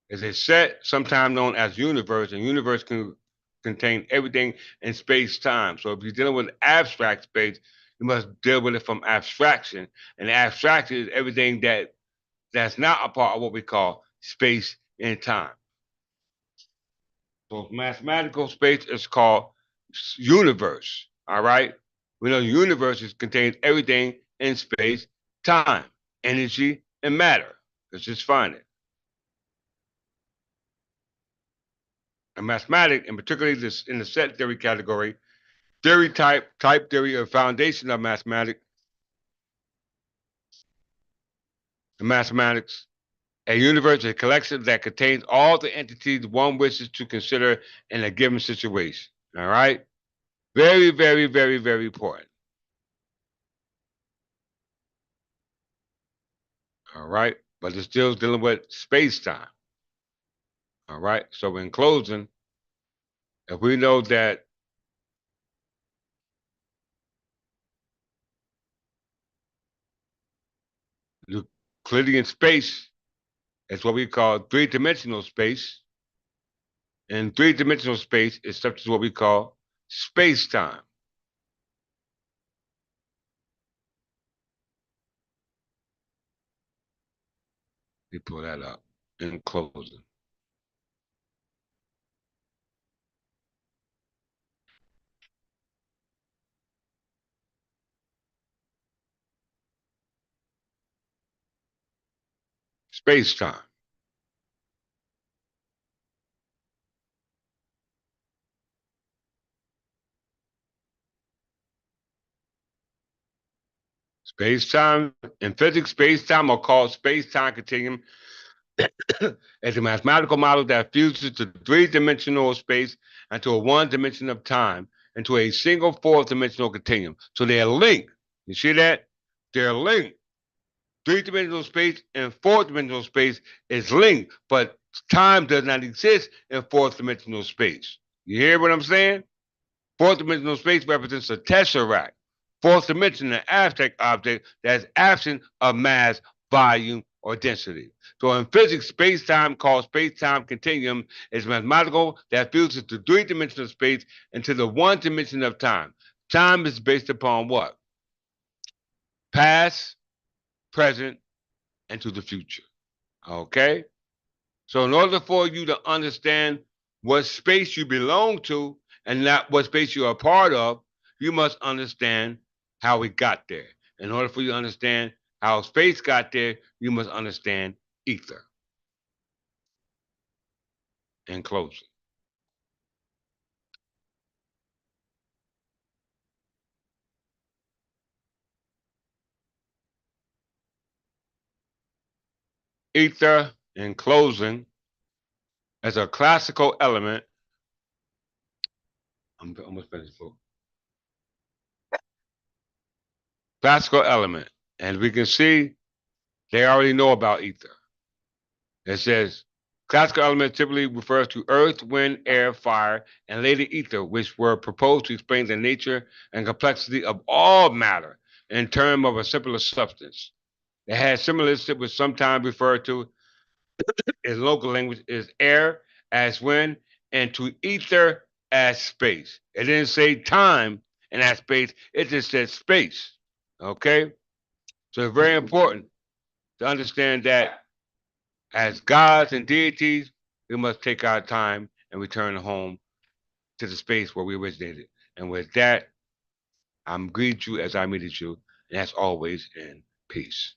Speaker 1: is a set, sometimes known as universe, and universe can contain everything in space-time. So if you're dealing with abstract space, you must deal with it from abstraction. And abstraction is everything that's not a part of what we call space and time. So mathematical space is called universe. All right. We know the universe contains everything in space, time, energy, and matter. Let's just find it. And mathematics, and particularly this in the set theory category, theory type theory, or foundation of mathematics, and mathematics, a universe is a collection that contains all the entities one wishes to consider in a given situation. All right. Very, very, very, very important. All right. But it's still dealing with space time. All right. So in closing, if we know that Euclidean space is what we call three-dimensional space, and three-dimensional space is subject to what we call space-time. Let me pull that up in closing. Space-time. Space-time in physics, space-time are called space-time continuum as a mathematical model that fuses the three-dimensional space into a one dimension of time into a single four-dimensional continuum. So they're linked. You see that? They're linked. Three-dimensional space and four-dimensional space is linked, but time does not exist in fourth-dimensional space. You hear what I'm saying? Fourth-dimensional space represents a tesseract. Fourth dimension, an abstract object that is absent of mass, volume, or density. So in physics, space-time, called space-time continuum, is mathematical that fuses the three dimensions of space into the one dimension of time. Time is based upon what? Past, present, and to the future. Okay? So in order for you to understand what space you belong to and not what space you are a part of, you must understand how it got there. In order for you to understand how space got there, you must understand ether. In closing, ether, in closing, as a classical element, I'm almost finished. Classical element, and we can see they already know about ether. It says classical element typically refers to earth, wind, air, fire, and later ether, which were proposed to explain the nature and complexity of all matter in terms of a simpler substance. It has similarity with sometimes referred to in local language as air as wind and to ether as space. It didn't say time and as space, it just said space. Okay? So it's very important to understand that as gods and deities, we must take our time and return home to the space where we originated. And with that, I'm greet you as I meet you, and as always, in peace.